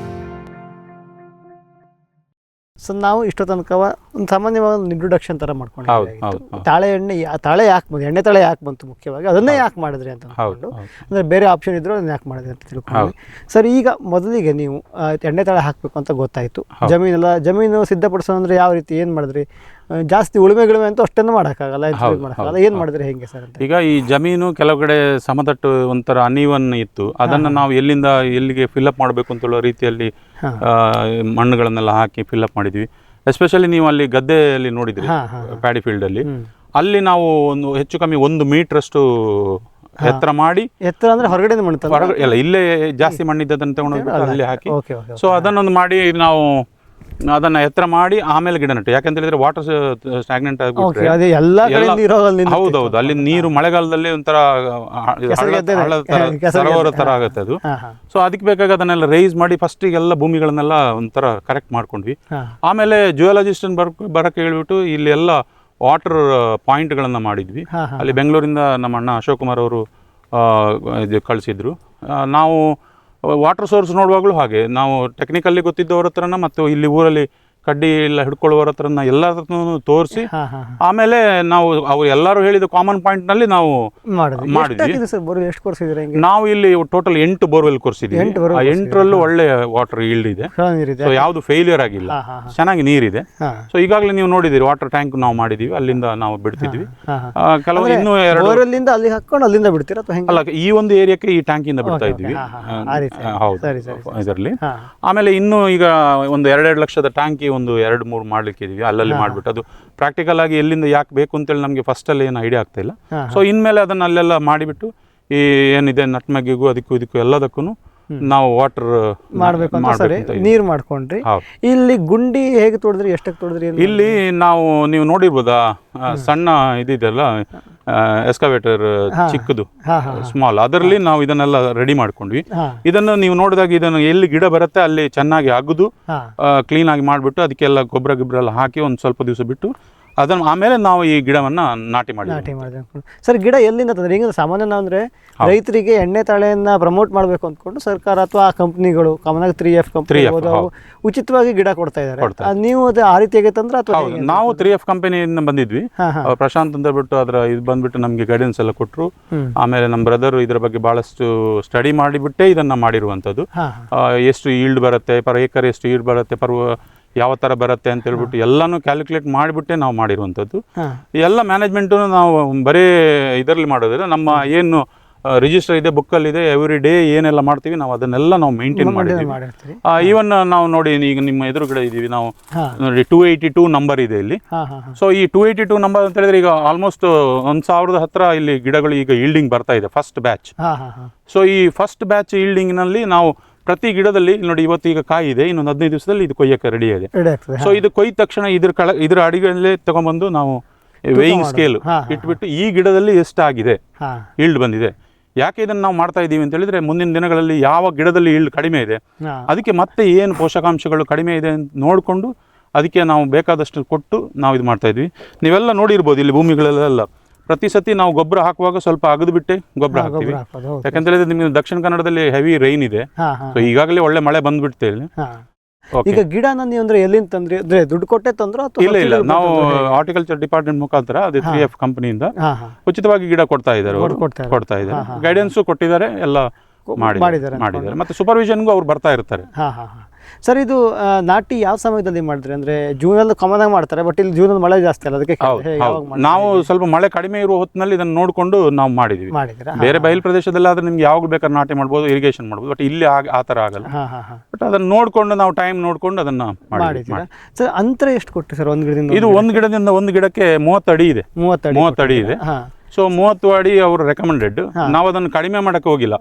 ಸೊ ನಾವು ಇಷ್ಟೋ ತನಕ ಒಂದು ಸಾಮಾನ್ಯವಾದ ಒಂದು ಇಂಟ್ರೊಡಕ್ಷನ್ ಥರ ಮಾಡ್ಕೊಂಡಿದ್ದೀವಿ. ಹೌದು. ತಾಳೆ ತಾಳೆ ಯಾಕೆ ಬಂತು, ಎಣ್ಣೆ ತಾಳೆ ಯಾಕೆ ಬಂತು, ಮುಖ್ಯವಾಗಿ ಅದನ್ನೇ ಯಾಕೆ ಮಾಡಿದ್ರಿ ಅಂತ ಅಂದ್ಕೊಂಡು, ಅಂದರೆ ಬೇರೆ ಆಪ್ಷನ್ ಇದ್ರು ಅದನ್ನ ಯಾಕೆ ಮಾಡಿದ್ರಿ ಅಂತ ತಿಳ್ಕೊಂಡು. ಸರ್, ಈಗ ಮೊದಲಿಗೆ ನೀವು ಎಣ್ಣೆ ತಾಳೆ ಹಾಕಬೇಕು ಅಂತ ಗೊತ್ತಾಯಿತು. ಜಮೀನು ಸಿದ್ಧಪಡಿಸೋದಂದ್ರೆ ಯಾವ ರೀತಿ, ಏನು ಮಾಡಿದ್ರಿ? ಜಾಸ್ತಿ ಉಳುಮೆ ಅಂತೂ ಅಷ್ಟನ್ನು ಮಾಡೋಕ್ಕಾಗಲ್ಲ, ಮಾಡೋಕ್ಕಾಗಲ್ಲ, ಏನು ಮಾಡಿದ್ರಿ ಹೆಂಗೆ ಸರ್ ಅಂತ? ಈಗ ಈ ಜಮೀನು ಕೆಲವು ಕಡೆ ಸಮತಟ್ಟು ಒಂಥರ ಅನ್ಈವನ್ ಇತ್ತು, ಅದನ್ನು ನಾವು ಎಲ್ಲಿಂದ ಎಲ್ಲಿಗೆ ಫಿಲ್ಅಪ್ ಮಾಡಬೇಕು ಅಂತೇಳೋ ರೀತಿಯಲ್ಲಿ ಮಣ್ಣುಗಳನ್ನೆಲ್ಲ ಹಾಕಿ ಫಿಲ್ಅಪ್ ಮಾಡಿದ್ವಿ. ಎಸ್ಪೆಷಲಿ ನೀವು ಅಲ್ಲಿ ಗದ್ದೆಯಲ್ಲಿ ನೋಡಿದ್ರಿ, ಪ್ಯಾಡಿ ಫೀಲ್ಡಲ್ಲಿ, ಅಲ್ಲಿ ನಾವು ಒಂದು ಹೆಚ್ಚು ಕಮ್ಮಿ 1 ಮೀಟರ್ ಅಷ್ಟು ಎತ್ತರ ಮಾಡಿ, ಎತ್ತರ ಅಂದ್ರೆ ಹೊರಗಡೆ ಮಣ್ಣು ಎಲ್ಲ ಇಲ್ಲೇ ಜಾಸ್ತಿ ಮಣ್ಣಿದ್ದದನ್ನು ತಗೊಂಡು ಅಲ್ಲಿ ಹಾಕಿ, ಸೊ ಅದನ್ನೊಂದು ಮಾಡಿ ನಾವು ಅದನ್ನ ಎತ್ತರ ಮಾಡಿ ಆಮೇಲೆ ಗಿಡ ನೆಟ್ಟು. ಯಾಕಂತ ಹೇಳಿದ್ರೆ ವಾಟರ್ ಸ್ಟಾಗ್ನೆಂಟ್ ಆಗಿಬಿಟ್ರೆ ಹೌದೌದು, ಅಲ್ಲಿ ನೀರು ಮಳೆಗಾಲದಲ್ಲಿ ಒಂಥರ ಸರೋವರ ತರ ಆಗುತ್ತೆ ಅದು. ಸೊ ಅದಕ್ಕೆ ಬೇಕಾಗಿ ಅದನ್ನೆಲ್ಲ ರೈಸ್ ಮಾಡಿ ಫಸ್ಟಿಗೆಲ್ಲ ಭೂಮಿಗಳನ್ನೆಲ್ಲ ಒಂಥರ ಕರೆಕ್ಟ್ ಮಾಡ್ಕೊಂಡ್ವಿ. ಆಮೇಲೆ ಜಿಯೋಲಜಿಸ್ಟ್ ಬರಕ್ಕೆ ಹೇಳ್ಬಿಟ್ಟು ಇಲ್ಲಿ ಎಲ್ಲ ವಾಟರ್ ಪಾಯಿಂಟ್ಗಳನ್ನ ಮಾಡಿದ್ವಿ. ಅಲ್ಲಿ ಬೆಂಗಳೂರಿಂದ ನಮ್ಮ ಅಣ್ಣ ಅಶೋಕ್ ಕುಮಾರ್ ಅವರು ಕಳಿಸಿದ್ರು. ನಾವು ವಾಟರ್ ಸೋರ್ಸ್ ನೋಡುವಾಗಲೂ ಹಾಗೆ ನಾವು ಟೆಕ್ನಿಕಲ್ಲಿ ಗೊತ್ತಿದ್ದವ್ರ ಹತ್ರನ ಮತ್ತು ಇಲ್ಲಿ ಊರಲ್ಲಿ ಕಡ್ಡಿ ಎಲ್ಲ ಹಿಡ್ಕೊಳ್ಳುವರ ಹತ್ರನ ಎಲ್ಲರತ್ರನೂ ತೋರಿಸಿ ಆಮೇಲೆ ನಾವು ಅವ್ರು ಎಲ್ಲರೂ ಹೇಳಿದ ಕಾಮನ್ ಪಾಯಿಂಟ್ ನಲ್ಲಿ ನಾವು ಮಾಡಿದ್ವಿ. ನಾವು ಇಲ್ಲಿ ಟೋಟಲ್ 8 ಬೋರ್ವೆಲ್ ಕೊರ್ಸಿದ್ವಿ. 8ರಲ್ಲೂ ಒಳ್ಳೆ ವಾಟರ್ ಈಲ್ಡ್ ಇದೆ, ಸೊ ಯಾವ್ದು ಫೇಲ್ಯೂರ್ ಆಗಿಲ್ಲ, ಚೆನ್ನಾಗಿ ನೀರಿದೆ. ಸೊ ಈಗಾಗಲೇ ನೀವು ನೋಡಿದಿರಿ ವಾಟರ್ ಟ್ಯಾಂಕ್ ನಾವು ಮಾಡಿದೀವಿ, ಅಲ್ಲಿಂದ ನಾವು ಬಿಡ್ತಿದ್ವಿ. ಕೆಲವು ಇನ್ನೂ 2 ಅಲ್ಲಿ ಹಾಕೊಂಡು ಅಲ್ಲಿಂದ ಬಿಡ್ತೀರಾ ಅಲ್ಲ, ಈ ಒಂದು ಏರಿಯಾಕ್ಕೆ ಈ ಟ್ಯಾಂಕ್ ಇಂದ ಬಿಡ್ತಾ ಇದ್ವಿ. ಹೌದು, ಇದರಲ್ಲಿ. ಆಮೇಲೆ ಇನ್ನು ಈಗ ಒಂದು 2 ಲಕ್ಷದ ಟ್ಯಾಂಕಿ ಒಂದು 2-3 ಮಾಡ್ಲಿಕ್ಕೆ ಇದೀವಿ, ಅಲ್ಲಲ್ಲಿ ಮಾಡ್ಬಿಟ್ಟು ಅದು ಪ್ರಾಕ್ಟಿಕಲ್ ಆಗಿ ಎಲ್ಲಿಂದ ಯಾಕೆ ಬೇಕು ಅಂತೇಳಿ ನಮಗೆ ಫಸ್ಟ್ ಅಲ್ಲಿ ಏನು ಐಡಿಯಾ ಆಗ್ತಾ ಇಲ್ಲ. ಸೊ ಇನ್ಮೇಲೆ ಅದನ್ನ ಅಲ್ಲೆಲ್ಲ ಮಾಡಿಬಿಟ್ಟು ಈ ಏನಿದೆ ನಟ್ಮಗಿಗೂ ಅದಕ್ಕೂ ಇದಕ್ಕೂ ಎಲ್ಲದಕ್ಕೂ ನಾವು ವಾಟರ್ ಮಾಡಬೇಕು ಅಂತ. ಸರಿ, ನೀರು ಮಾಡ್ಕೊಂಡ್ರಿ. ಇಲ್ಲಿ ಗುಂಡಿ ಹೇಗೆ ತೋಡಿದ್ರಿ, ಎಷ್ಟಕ್ಕೆ ತೋಡಿದ್ರಿ? ಇಲ್ಲಿ ನೀವು ನೋಡಿರ್ಬೋದಾ, ಸಣ್ಣ ಇದಿದೆಲ್ಲ ಎಸ್ಕವೇಟರ್ ಚಿಕ್ಕದು ಸ್ಮಾಲ್, ಅದರಲ್ಲಿ ನಾವು ಇದನ್ನೆಲ್ಲ ರೆಡಿ ಮಾಡ್ಕೊಂಡ್ವಿ. ಇದನ್ನು ನೀವು ನೋಡಿದಾಗ ಇದನ್ನು ಎಲ್ಲಿ ಗಿಡ ಬರುತ್ತೆ ಅಲ್ಲಿ ಚೆನ್ನಾಗಿ ಅಗದು ಕ್ಲೀನ್ ಆಗಿ ಮಾಡಿಬಿಟ್ಟು ಅದಕ್ಕೆಲ್ಲ ಗೊಬ್ಬರ ಎಲ್ಲ ಹಾಕಿ ಒಂದು ಸ್ವಲ್ಪ ದಿವಸ ಬಿಟ್ಟು ಅದನ್ನು ಆಮೇಲೆ ನಾವು ಈ ಗಿಡವನ್ನ ನಾಟಿ ಮಾಡಿದ್ವಿ. ಸರ್, ಗಿಡ ಎಲ್ಲಿಂದ ತಂದ್ರೆ? ಈಗ ಸಾಮಾನ್ಯ ಅಂದ್ರೆ ರೈತರಿಗೆ ಎಣ್ಣೆ ತಾಳೆಯನ್ನ ಪ್ರಮೋಟ್ ಮಾಡಬೇಕು ಅಂದ್ಕೊಂಡು ಸರ್ಕಾರ ಅಥವಾ ಕಂಪ್ನಿಗಳು, ಕಾಮನ್ ಆಗಿ 3F ಕಂಪನಿ ಉಚಿತವಾಗಿ ಗಿಡ ಕೊಡ್ತಾ ಇದ್ದಾರೆ. ನೀವು ಅದು ಆ ರೀತಿಯಾಗಿ ತಂದ್ರೆ ಅಥವಾ? ನಾವು 3F ಕಂಪನಿಯಿಂದ ಬಂದಿದ್ವಿ. ಪ್ರಶಾಂತ್ ಅಂತ ಬಿಟ್ಟು ಅದರ ಇದು ಬಂದ್ಬಿಟ್ಟು ನಮಗೆ ಗೈಡೆನ್ಸ್ ಎಲ್ಲ ಕೊಟ್ಟರು. ಆಮೇಲೆ ನಮ್ಮ ಬ್ರದರ್ ಇದ್ರ ಬಗ್ಗೆ ಬಹಳಷ್ಟು ಸ್ಟಡಿ ಮಾಡಿಬಿಟ್ಟೆ ಇದನ್ನ ಮಾಡಿರುವಂತದ್ದು. ಎಷ್ಟು ಈಲ್ಡ್ ಬರುತ್ತೆ ಪರ್ ಏಕರ್, ಎಷ್ಟು ಈಲ್ಡ್ ಬರುತ್ತೆ ಪರ್ ಯಾವ ಥರ ಬರುತ್ತೆ ಅಂತ ಹೇಳ್ಬಿಟ್ಟು ಎಲ್ಲನೂ ಕ್ಯಾಲ್ಕುಲೇಟ್ ಮಾಡಿಬಿಟ್ಟೆ ನಾವು ಮಾಡಿರುವಂಥದ್ದು. ಎಲ್ಲ ಮ್ಯಾನೇಜ್ಮೆಂಟು ನಾವು ಬರೀ ಇದರಲ್ಲಿ ಮಾಡೋದಿಲ್ಲ, ನಮ್ಮ ಏನು ರಿಜಿಸ್ಟರ್ ಇದೆ, ಬುಕ್ಕಲ್ಲಿದೆ, ಎವ್ರಿ ಡೇ ಏನೆಲ್ಲ ಮಾಡ್ತೀವಿ ನಾವು ಅದನ್ನೆಲ್ಲ ನಾವು ಮೇಂಟೈನ್ ಮಾಡಿದ್ದೀವಿ. ಈವನ್ ನಾವು ನೋಡಿ ಈಗ ನಿಮ್ಮ ಎದುರುಗಡೆ ಇದ್ದೀವಿ ನಾವು ನೋಡಿ 282 ನಂಬರ್ ಇದೆ ಇಲ್ಲಿ. ಸೊ ಈ 282 ನಂಬರ್ ಅಂತ ಹೇಳಿದ್ರೆ ಈಗ ಆಲ್ಮೋಸ್ಟ್ 1000 ಹತ್ರ ಇಲ್ಲಿ ಗಿಡಗಳು ಈಗ ಈಲ್ಡಿಂಗ್ ಬರ್ತಾ ಇದೆ, ಫಸ್ಟ್ ಬ್ಯಾಚ್. ಸೊ ಈ ಫಸ್ಟ್ ಬ್ಯಾಚ್ ಈಲ್ಡಿಂಗ್ನಲ್ಲಿ ನಾವು ಪ್ರತಿ ಗಿಡದಲ್ಲಿ ನೋಡಿ ಇವತ್ತು ಈಗ ಕಾಯಿ ಇದೆ, ಇನ್ನೊಂದು 15 ದಿವಸದಲ್ಲಿ ಇದು ಕೊಯ್ಯಕ್ಕೆ ರೆಡಿ ಇದೆ. ಸೊ ಇದು ಕೊಯ್ದ ತಕ್ಷಣ ಇದ್ರ ಅಡಿಗಳಲ್ಲೇ ತಗೊಂಡ್ಬಂದು ನಾವು ವೇಯಿಂಗ್ ಸ್ಕೇಲ್ ಇಟ್ಬಿಟ್ಟು ಈ ಗಿಡದಲ್ಲಿ ಎಷ್ಟಾಗಿದೆ ಈಲ್ಡ್ ಬಂದಿದೆ, ಯಾಕೆ ಇದನ್ನು ನಾವು ಮಾಡ್ತಾ ಇದ್ದೀವಿ ಅಂತ ಹೇಳಿದ್ರೆ ಮುಂದಿನ ದಿನಗಳಲ್ಲಿ ಯಾವ ಗಿಡದಲ್ಲಿ ಈಲ್ಡ್ ಕಡಿಮೆ ಇದೆ ಅದಕ್ಕೆ ಮತ್ತೆ ಏನು ಪೋಷಕಾಂಶಗಳು ಕಡಿಮೆ ಇದೆ ಅಂತ ನೋಡಿಕೊಂಡು ಅದಕ್ಕೆ ನಾವು ಬೇಕಾದಷ್ಟು ಕೊಟ್ಟು ನಾವು ಇದು ಮಾಡ್ತಾ ಇದ್ವಿ. ನೀವೆಲ್ಲ ನೋಡಿರ್ಬೋದು ಇಲ್ಲಿ ಭೂಮಿಗಳಲ್ಲೆಲ್ಲ ಪ್ರತಿ ಸತಿ ನಾವು ಗೊಬ್ಬರ ಹಾಕುವಾಗ ಸ್ವಲ್ಪ ಅಗದು ಬಿಟ್ಟೆ ಗೊಬ್ಬರ ಹಾಕ್ತೀವಿ. ಯಾಕಂತ ಹೇಳಿದ್ರೆ ನಿಮ್ಗೆ ದಕ್ಷಿಣ ಕನ್ನಡದಲ್ಲಿ ಹೆವಿ ರೈನ್ ಇದೆ, ಸೊ ಈಗಾಗಲೇ ಒಳ್ಳೆ ಮಳೆ ಬಂದ್ಬಿಡ್ತೇ. ಈಗ ಗಿಡನ ನೀವು ಅಂದ್ರೆ ಎಲ್ಲಿಂದ ತಂದ್ರಿ? ಅಂದ್ರೆ ದುಡ್ಡು ಕೊಟ್ಟೆ ತಂದ್ರು? ಇಲ್ಲ, ನಾವು ಹಾರ್ಟಿಕಲ್ಚರ್ ಡಿಪಾರ್ಟ್ಮೆಂಟ್ ಮುಖಾಂತರ ಅದು 3F ಕಂಪನಿಯಿಂದ ಉಚಿತವಾಗಿ ಗಿಡ ಕೊಡ್ತಾ ಇದ್ದಾರೆ, ಗೈಡೆನ್ಸು ಕೊಟ್ಟಿದ್ದಾರೆ, ಎಲ್ಲ ಮಾಡಿದ್ದಾರೆ. ಮತ್ತೆ ಸೂಪರ್ವಿಷನ್ಗೂ ಅವ್ರು ಬರ್ತಾ ಇರ್ತಾರೆ. ಸರ್, ಇದು ನಾಟಿ ಯಾವ ಸಮಯದಲ್ಲಿ ಮಾಡಿದ್ರಿ? ಅಂದ್ರೆ ಜೂನಲ್ಲಿ ಕಾಮನ್ ಆಗಿ ಮಾಡ್ತಾರೆ, ಬಟ್ ಇಲ್ಲಿ ಜೂನಲ್ಲಿ ಮಳೆ ಜಾಸ್ತಿ ಅಲ್ಲ, ಅದಕ್ಕೆ ನಾವು ಸ್ವಲ್ಪ ಮಳೆ ಕಡಿಮೆ ಇರುವ ಹೊತ್ತಿನಲ್ಲಿ ಇದನ್ನು ನೋಡಿಕೊಂಡು ನಾವು ಮಾಡಿದ್ವಿ. ಬೇರೆ ಬಯಲು ಪ್ರದೇಶದಲ್ಲಿ ಆದ್ರೆ ನಿಮ್ಗೆ ಯಾವಾಗ ಬೇಕಾದ್ರೆ ನಾಟಿ ಮಾಡ್ಬೋದು, ಇರಿಗೇಷನ್ ಮಾಡ್ಬೋದು, ಬಟ್ ಇಲ್ಲಿ ಆ ಥರ ಆಗಲ್ಲ. ಬಟ್ ಅದನ್ನ ನೋಡ್ಕೊಂಡು ನಾವು ಟೈಮ್ ನೋಡ್ಕೊಂಡು ಅದನ್ನ ಮಾಡಿದ್ವಿ. ಸರ್, ಅಂತರ ಎಷ್ಟು ಕೊಟ್ಟು ಸರ್ ಒಂದು ಗಿಡದಿಂದ? ಇದು ಒಂದು ಗಿಡದಿಂದ ಒಂದು ಗಿಡಕ್ಕೆ 30 ಅಡಿ ಇದೆ. 30 ಅಡಿ ಇದೆ. ಸೊ 30 ಅಡಿ ಅವರು ರೆಕಮೆಂಡೆಡ್. ನಾವು ಅದನ್ನು ಕಡಿಮೆ ಮಾಡಕ್ಕೆ ಹೋಗಿಲ್ಲ.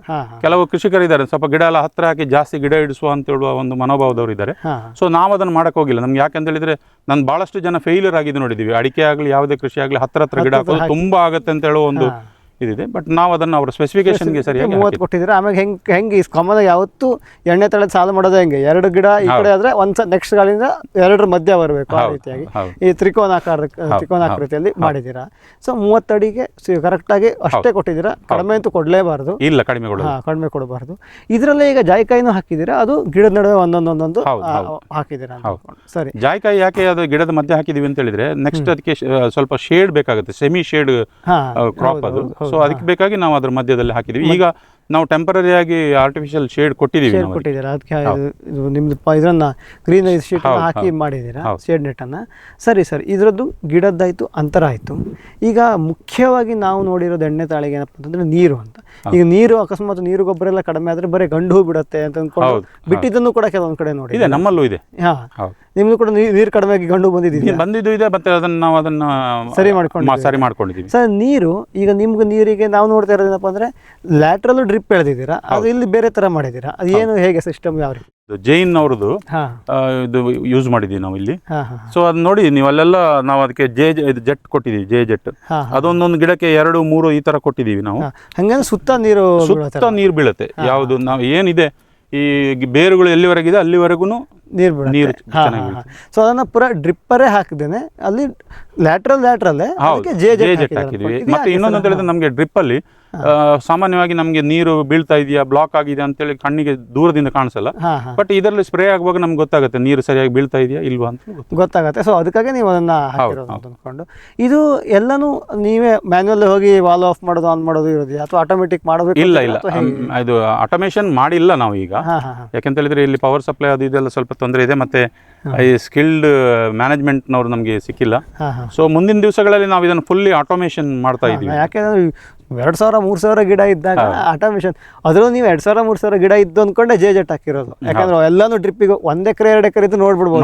ಕೆಲವು ಕೃಷಿಕರಿದ್ದಾರೆ ಸ್ವಲ್ಪ ಗಿಡ ಎಲ್ಲ ಹತ್ರ ಹಾಕಿ ಜಾಸ್ತಿ ಗಿಡ ಇಡಿಸುವ ಅಂತ ಹೇಳುವ ಒಂದು ಮನೋಭಾವದವರು ಇದ್ದಾರೆ. ಸೊ ನಾವು ಅದನ್ನು ಮಾಡಕ್ಕೆ ಹೋಗಿಲ್ಲ. ನಮ್ಗೆ ಯಾಕಂತ ಹೇಳಿದ್ರೆ ನಾನು ಬಹಳಷ್ಟು ಜನ ಫೇಲ್ಯೂರ್ ಆಗಿದೆ ನೋಡಿದ್ದೀವಿ. ಅಡಿಕೆ ಆಗಲಿ ಯಾವುದೇ ಕೃಷಿ ಆಗಲಿ ಹತ್ರ ಗಿಡ ಹಾಕೋದು ತುಂಬಾ ಆಗುತ್ತೆ ಅಂತ ಹೇಳುವ ಒಂದು ಇದಿದೆ. ಬಟ್ ನಾವು ಅದನ್ನು ಅವರ ಸ್ಪೆಸಿಫಿಕೇಶನ್ಗೆ ಸರಿಯಾಗಿ 30 ಕೊಟ್ಟಿದ್ರೆ ಆಮೇಲೆ ಹೆಂಗೆ ಕಾಮನ್ ಯಾವತ್ತು ಎಣ್ಣೆ ತಳೆ ಸಾಲು ಮಾಡೋದು ಹೆಂಗೆ 2 ಗಿಡ ಈ ಕಡೆ ಆದ್ರೆ ಒಂದು ನೆಕ್ಸ್ಟ್ ಗಾಳಿಂದ 2 ಮಧ್ಯ ಬರಬೇಕು ಆ ರೀತಿಯಾಗಿ ಈ ತ್ರಿಕೋನಾಕೃತಿಯಲ್ಲಿ ಮಾಡಿದ್ದೀರಾ. ಸೊ 30 ಅಡಿಗೆ ಕರೆಕ್ಟಾಗಿ ಅಷ್ಟೇ ಕೊಟ್ಟಿದ್ದೀರಾ, ಕಡಿಮೆ ಅಂತೂ ಕೊಡಲೇಬಾರ್ದು. ಇಲ್ಲ, ಕಡಿಮೆ ಕೊಡಬಾರ್ದು. ಇದರಲ್ಲೇ ಈಗ ಜಾಯಿಕಾಯಿನೂ ಹಾಕಿದ್ದೀರಾ, ಅದು ಗಿಡದ ನಡುವೆ ಒಂದೊಂದು ಹಾಕಿದ್ದೀರಾ. ಸರಿ, ಜಾಯಿಕಾಯಿ ಯಾಕೆ ಅದು ಗಿಡದ ಮಧ್ಯೆ ಹಾಕಿದೀವಿ ಅಂತ ಹೇಳಿದ್ರೆ ನೆಕ್ಸ್ಟ್ ಅದಕ್ಕೆ ಸ್ವಲ್ಪ ಶೇಡ್ ಬೇಕಾಗುತ್ತೆ, ಸೆಮಿ ಶೇಡ್ ಕ್ರಾಪ್ ಅದು. ಸೊ ಅದಕ್ಕೆ ಬೇಕಾಗಿ ನಾವು ಅದ್ರ ಮಧ್ಯದಲ್ಲಿ ಹಾಕಿದೀವಿ. ಈಗ ನಾವು ಟೆಂಪರರಿ ಆಗಿ ಆರ್ಟಿಫಿಷಿಯಲ್ ಶೇಡ್ ಕೊಟ್ಟಿದ್ದೀವಿ. ಅದಕ್ಕೆ ನಿಮ್ದು ಇದನ್ನ ಗ್ರೀನ್ ಶೀಟ್ ಹಾಕಿ ಮಾಡಿದ್ದೀರಾ, ಶೇಡ್ ನೆಟ್ಟನ್ನು. ಸರಿ ಸರ್, ಇದರದ್ದು ಗಿಡದ್ದಾಯ್ತು, ಅಂತರ ಆಯಿತು. ಈಗ ಮುಖ್ಯವಾಗಿ ನಾವು ನೋಡಿರೋದು ಎಣ್ಣೆ ತಾಳಿಗೆ ಏನಪ್ಪ ಅಂತಂದ್ರೆ ನೀರು ಅಂತ. ಈಗ ನೀರು ಅಕಸ್ಮಾತ್ ನೀರು ಗೊಬ್ಬರ ಎಲ್ಲ ಕಡಿಮೆ ಆದ್ರೆ ಬರೀ ಗಂಡು ಹೂ ಬಿಡುತ್ತೆ ಅಂತ ಅಂದ್ಕೊಂಡು ಬಿಟ್ಟಿದ್ದನ್ನು ಕೂಡ ಕೆಲವೊಂದು ಕಡೆ ನೋಡಿ ಇದೆ, ನಮ್ಮಲ್ಲೂ ಇದೆ. ನಿಮ್ದು ಕೂಡ ನೀರು ಕಡಿಮೆ ಆಗಿ ಗಂಡು ಬಂದಿದ್ದು ಇದೆ, ಮತ್ತೆ ನಾವು ಅದನ್ನ ಸರಿ ಮಾಡ್ಕೊಂಡಿದ್ದೀವಿ. ಸರ್, ನೀರು ಈಗ ನಿಮ್ಗೆ ನೀರಿಗೆ ನಾವು ನೋಡ್ತಾ ಇರೋದೇನಪ್ಪ ಅಂದ್ರೆ ಲ್ಯಾಟ್ರಲ್ ಡ್ರಿಪ್ ಎಳೆದಿದ್ದೀರಾ, ಅದು ಇಲ್ಲಿ ಬೇರೆ ತರ ಮಾಡಿದ್ದೀರಾ, ಅದು ಏನು ಹೇಗೆ ಸಿಸ್ಟಮ್ ಯಾವ ರೀತಿ? ಜೈನ್ ಅವ್ರದ್ದು ಇದು ಯೂಸ್ ಮಾಡಿದೀವಿ ನಾವು ಇಲ್ಲಿ. ಸೊ ಅದ್ ನೋಡಿ ನೀವು ಅಲ್ಲೆಲ್ಲ ನಾವು ಅದಕ್ಕೆ ಜೆಟ್ ಕೊಟ್ಟಿದೀವಿ, ಜೆಟ್. ಅದೊಂದೊಂದು ಗಿಡಕ್ಕೆ 2, 3 ಈ ತರ ಕೊಟ್ಟಿದೀವಿ ನಾವು. ಹಂಗಂದ್ರೆ ಸುತ್ತ ನೀರು ಬೀಳುತ್ತೆ. ಯಾವುದು ನಾವು ಏನಿದೆ ಈ ಬೇರುಗಳು ಎಲ್ಲಿವರೆಗಿದೆ ಅಲ್ಲಿವರೆಗೂ ನೀರು ಸೊ ಅದನ್ನ ಪೂರ ಡ್ರಿಪ್ಪರೇ ಹಾಕಿದ್ದೇನೆ, ಅಲ್ಲಿ ಲ್ಯಾಟ್ರಲ್ ಜೆಟ್ ಹಾಕಿದ್ವಿ. ಮತ್ತೆ ಇನ್ನೊಂದು ಅಂತ ಹೇಳಿದ್ರೆ ನಮ್ಗೆ ಡ್ರಿಪ್ ಅಲ್ಲಿ ಸಾಮಾನ್ಯವಾಗಿ ನಮ್ಗೆ ನೀರು ಬೀಳ್ತಾ ಇದೆಯಾ, ಬ್ಲಾಕ್ ಆಗಿದೆ ಅಂತೇಳಿ ಕಣ್ಣಿಗೆ ದೂರದಿಂದ ಕಾಣಿಸಲ್ಲ. ಬಟ್ ಇದರಲ್ಲಿ ಸ್ಪ್ರೇ ಆಗುವಾಗ ನಮ್ಗೆ ಗೊತ್ತಾಗುತ್ತೆ ನೀರು ಸರಿಯಾಗಿ ಬೀಳ್ತಾ ಇದೆಯಾ ಇಲ್ವಾ ಅಂತ ಗೊತ್ತಾಗುತ್ತೆ. ಸೊ ಅದಕ್ಕಾಗಿ ನೀವು ಅದನ್ನ ಹಾಕಿರೋದು ಅಂತ ಅಂದ್ಕೊಂಡು. ಇದು ಎಲ್ಲಾನು ನೀವೇ ಮ್ಯಾನ್ಯುವಲ್ ಹೋಗಿ ವಾಲ್ ಆಫ್ ಮಾಡೋದು, ಆನ್ ಮಾಡೋದು ಇರೋದು ಅಥವಾ ಆಟೋಮೆಟಿಕ್ ಮಾಡಬೇಕು? ಇಲ್ಲ, ಇದು ಆಟೋಮೇಷನ್ ಮಾಡಿಲ್ಲ ನಾವು ಈಗ. ಯಾಕೆಂತ ಹೇಳಿದ್ರೆ ಇಲ್ಲಿ ಪವರ್ ಸಪ್ಲೈ ಅದು ಇದೆಲ್ಲ ಸ್ವಲ್ಪ ತೊಂದರೆ ಇದೆ, ಮತ್ತೆ ಈ ಸ್ಕಿಲ್ಡ್ ಮ್ಯಾನೇಜ್ಮೆಂಟ್ನವ್ರು ನಮಗೆ ಸಿಕ್ಕಿಲ್ಲ. ಸೊ ಮುಂದಿನ ದಿವಸಗಳಲ್ಲಿ ನಾವು ಇದನ್ನು ಫುಲ್ಲಿ ಆಟೋಮೇಷನ್ ಮಾಡ್ತಾ ಇದ್ದೀವಿ. ಯಾಕೆಂದ್ರೆ 2000-3000 ಗಿಡ ಇದ್ದಾಗ ಆಟೋಮೇಷನ್, ಅದರಲ್ಲೂ ನೀವು 2000-3000 ಗಿಡ ಇದ್ದು ಅಂದ್ಕೊಂಡೆ ಜೆಟ್ ಹಾಕಿರೋದು. ಯಾಕಂದ್ರೆ ಎಲ್ಲಾನು ಡ್ರಿಪ್ಪಿಗೆ 1 ಎಕರೆ 2 ಎಕರೆ ಇದ್ದು ನೋಡ್ಬಿಡ್ಬೋದು,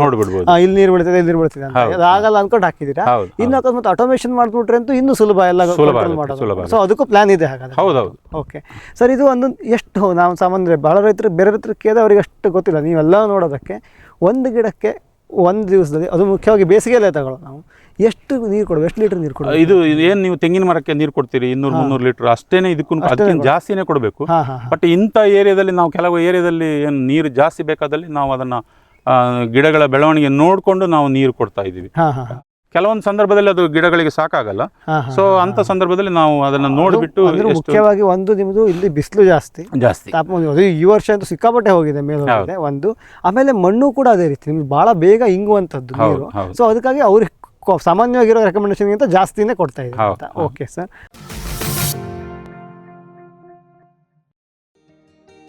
ಇಲ್ಲಿ ನೀರು ಬೀಳ್ತದೆ ಇಲ್ಲಿ ನೀರು ಬೀಳ್ತದೆ ಅಂತ. ಅದಾಗಲ್ಲ ಅನ್ಕೊಂಡು ಹಾಕಿದ್ದೀರಾ. ಇನ್ನು ಅಕಸ್ಮಾತ್ ಆಟೋಮೇಷನ್ ಮಾಡ್ಬಿಟ್ರೆ ಅಂತೂ ಇನ್ನೂ ಸುಲಭ ಎಲ್ಲ ಮಾಡೋದು. ಸೊ ಅದಕ್ಕೂ ಪ್ಲಾನ್ ಇದೆ ಹಾಗಾದ್ರೆ. ಹೌದೌದು. ಓಕೆ ಸರ್, ಇದು ಒಂದು ಎಷ್ಟು ನಾವು ಸಾಮಾನ್ಯ ಭಾಳ ರೈತರು ಬೇರೆ ರೈತರು ಕೇಳಿದ್ರೆ ಅವ್ರಿಗೆ ಅಷ್ಟು ಗೊತ್ತಿಲ್ಲ. ನೀವೆಲ್ಲ ನೋಡೋದಕ್ಕೆ ಒಂದು ಗಿಡಕ್ಕೆ ಒಂದು ದಿವಸದಲ್ಲಿ, ಅದು ಮುಖ್ಯವಾಗಿ ಬೇಸಿಗೆಯಲ್ಲೇ ತಗೊಳ್ಳೋದು ನಾವು, ಎಷ್ಟು ನೀರು ಕೊಡಬೇಕು, ಎಷ್ಟು ಲೀಟರ್ ನೀರು ಕೊಡಬೇಕು? ಇದು ಏನು ನೀವು ತೆಂಗಿನ ಮರಕ್ಕೆ ನೀರು ಕೊಡ್ತೀರಿ 200-300 ಲೀಟರ್ ಅಷ್ಟೇನೆ, ಅದಕ್ಕಿಂತ ಜಾಸ್ತಿನೇ ಕೊಡಬೇಕು. ಬಟ್ ಇಂಥ ಏರಿಯಾದಲ್ಲಿ ನಾವು ಕೆಲವು ಏರಿಯಾದಲ್ಲಿ ಏನು ನೀರು ಜಾಸ್ತಿ ಬೇಕಾದಲ್ಲಿ ನಾವು ಅದನ್ನ ಗಿಡಗಳ ಬೆಳವಣಿಗೆ ನೋಡಿಕೊಂಡು ನಾವು ನೀರು ಕೊಡ್ತಾ ಇದ್ದೀವಿ. ಕೆಲವೊಂದು ಸಂದರ್ಭದಲ್ಲಿ ಅದು ಗಿಡಗಳಿಗೆ ಸಾಕಾಗಲ್ಲ. ಸೊ ಅಂತ ಸಂದರ್ಭದಲ್ಲಿ ನಾವು ಅದನ್ನ ನೋಡಿಬಿಟ್ಟು, ಮುಖ್ಯವಾಗಿ ಒಂದು ನಿಮ್ದು ಇಲ್ಲಿ ಬಿಸಿಲು ಜಾಸ್ತಿ ತಾಪಮಾನ ಈ ವರ್ಷ ಅಂತೂ ಸಿಕ್ಕಾಪಟ್ಟೆ ಹೋಗಿದೆ ಮೇಲೆ ಒಂದು. ಆಮೇಲೆ ಮಣ್ಣು ಕೂಡ ಅದೇ ರೀತಿ ನಿಮ್ಗೆ ಬಹಳ ಬೇಗ ಇಂಗುವಂಥದ್ದು ನೀರು. ಸೊ ಅದಕ್ಕಾಗಿ ಅವ್ರಿಗೆ ಸಾಮಾನ್ಯವಾಗಿರೋ ರೆಕಮೆಂಡೇಶನ್ಗಿಂತ ಜಾಸ್ತಿನೇ ಕೊಡ್ತಾ ಇದೆ ಅಂತ. Okay sir.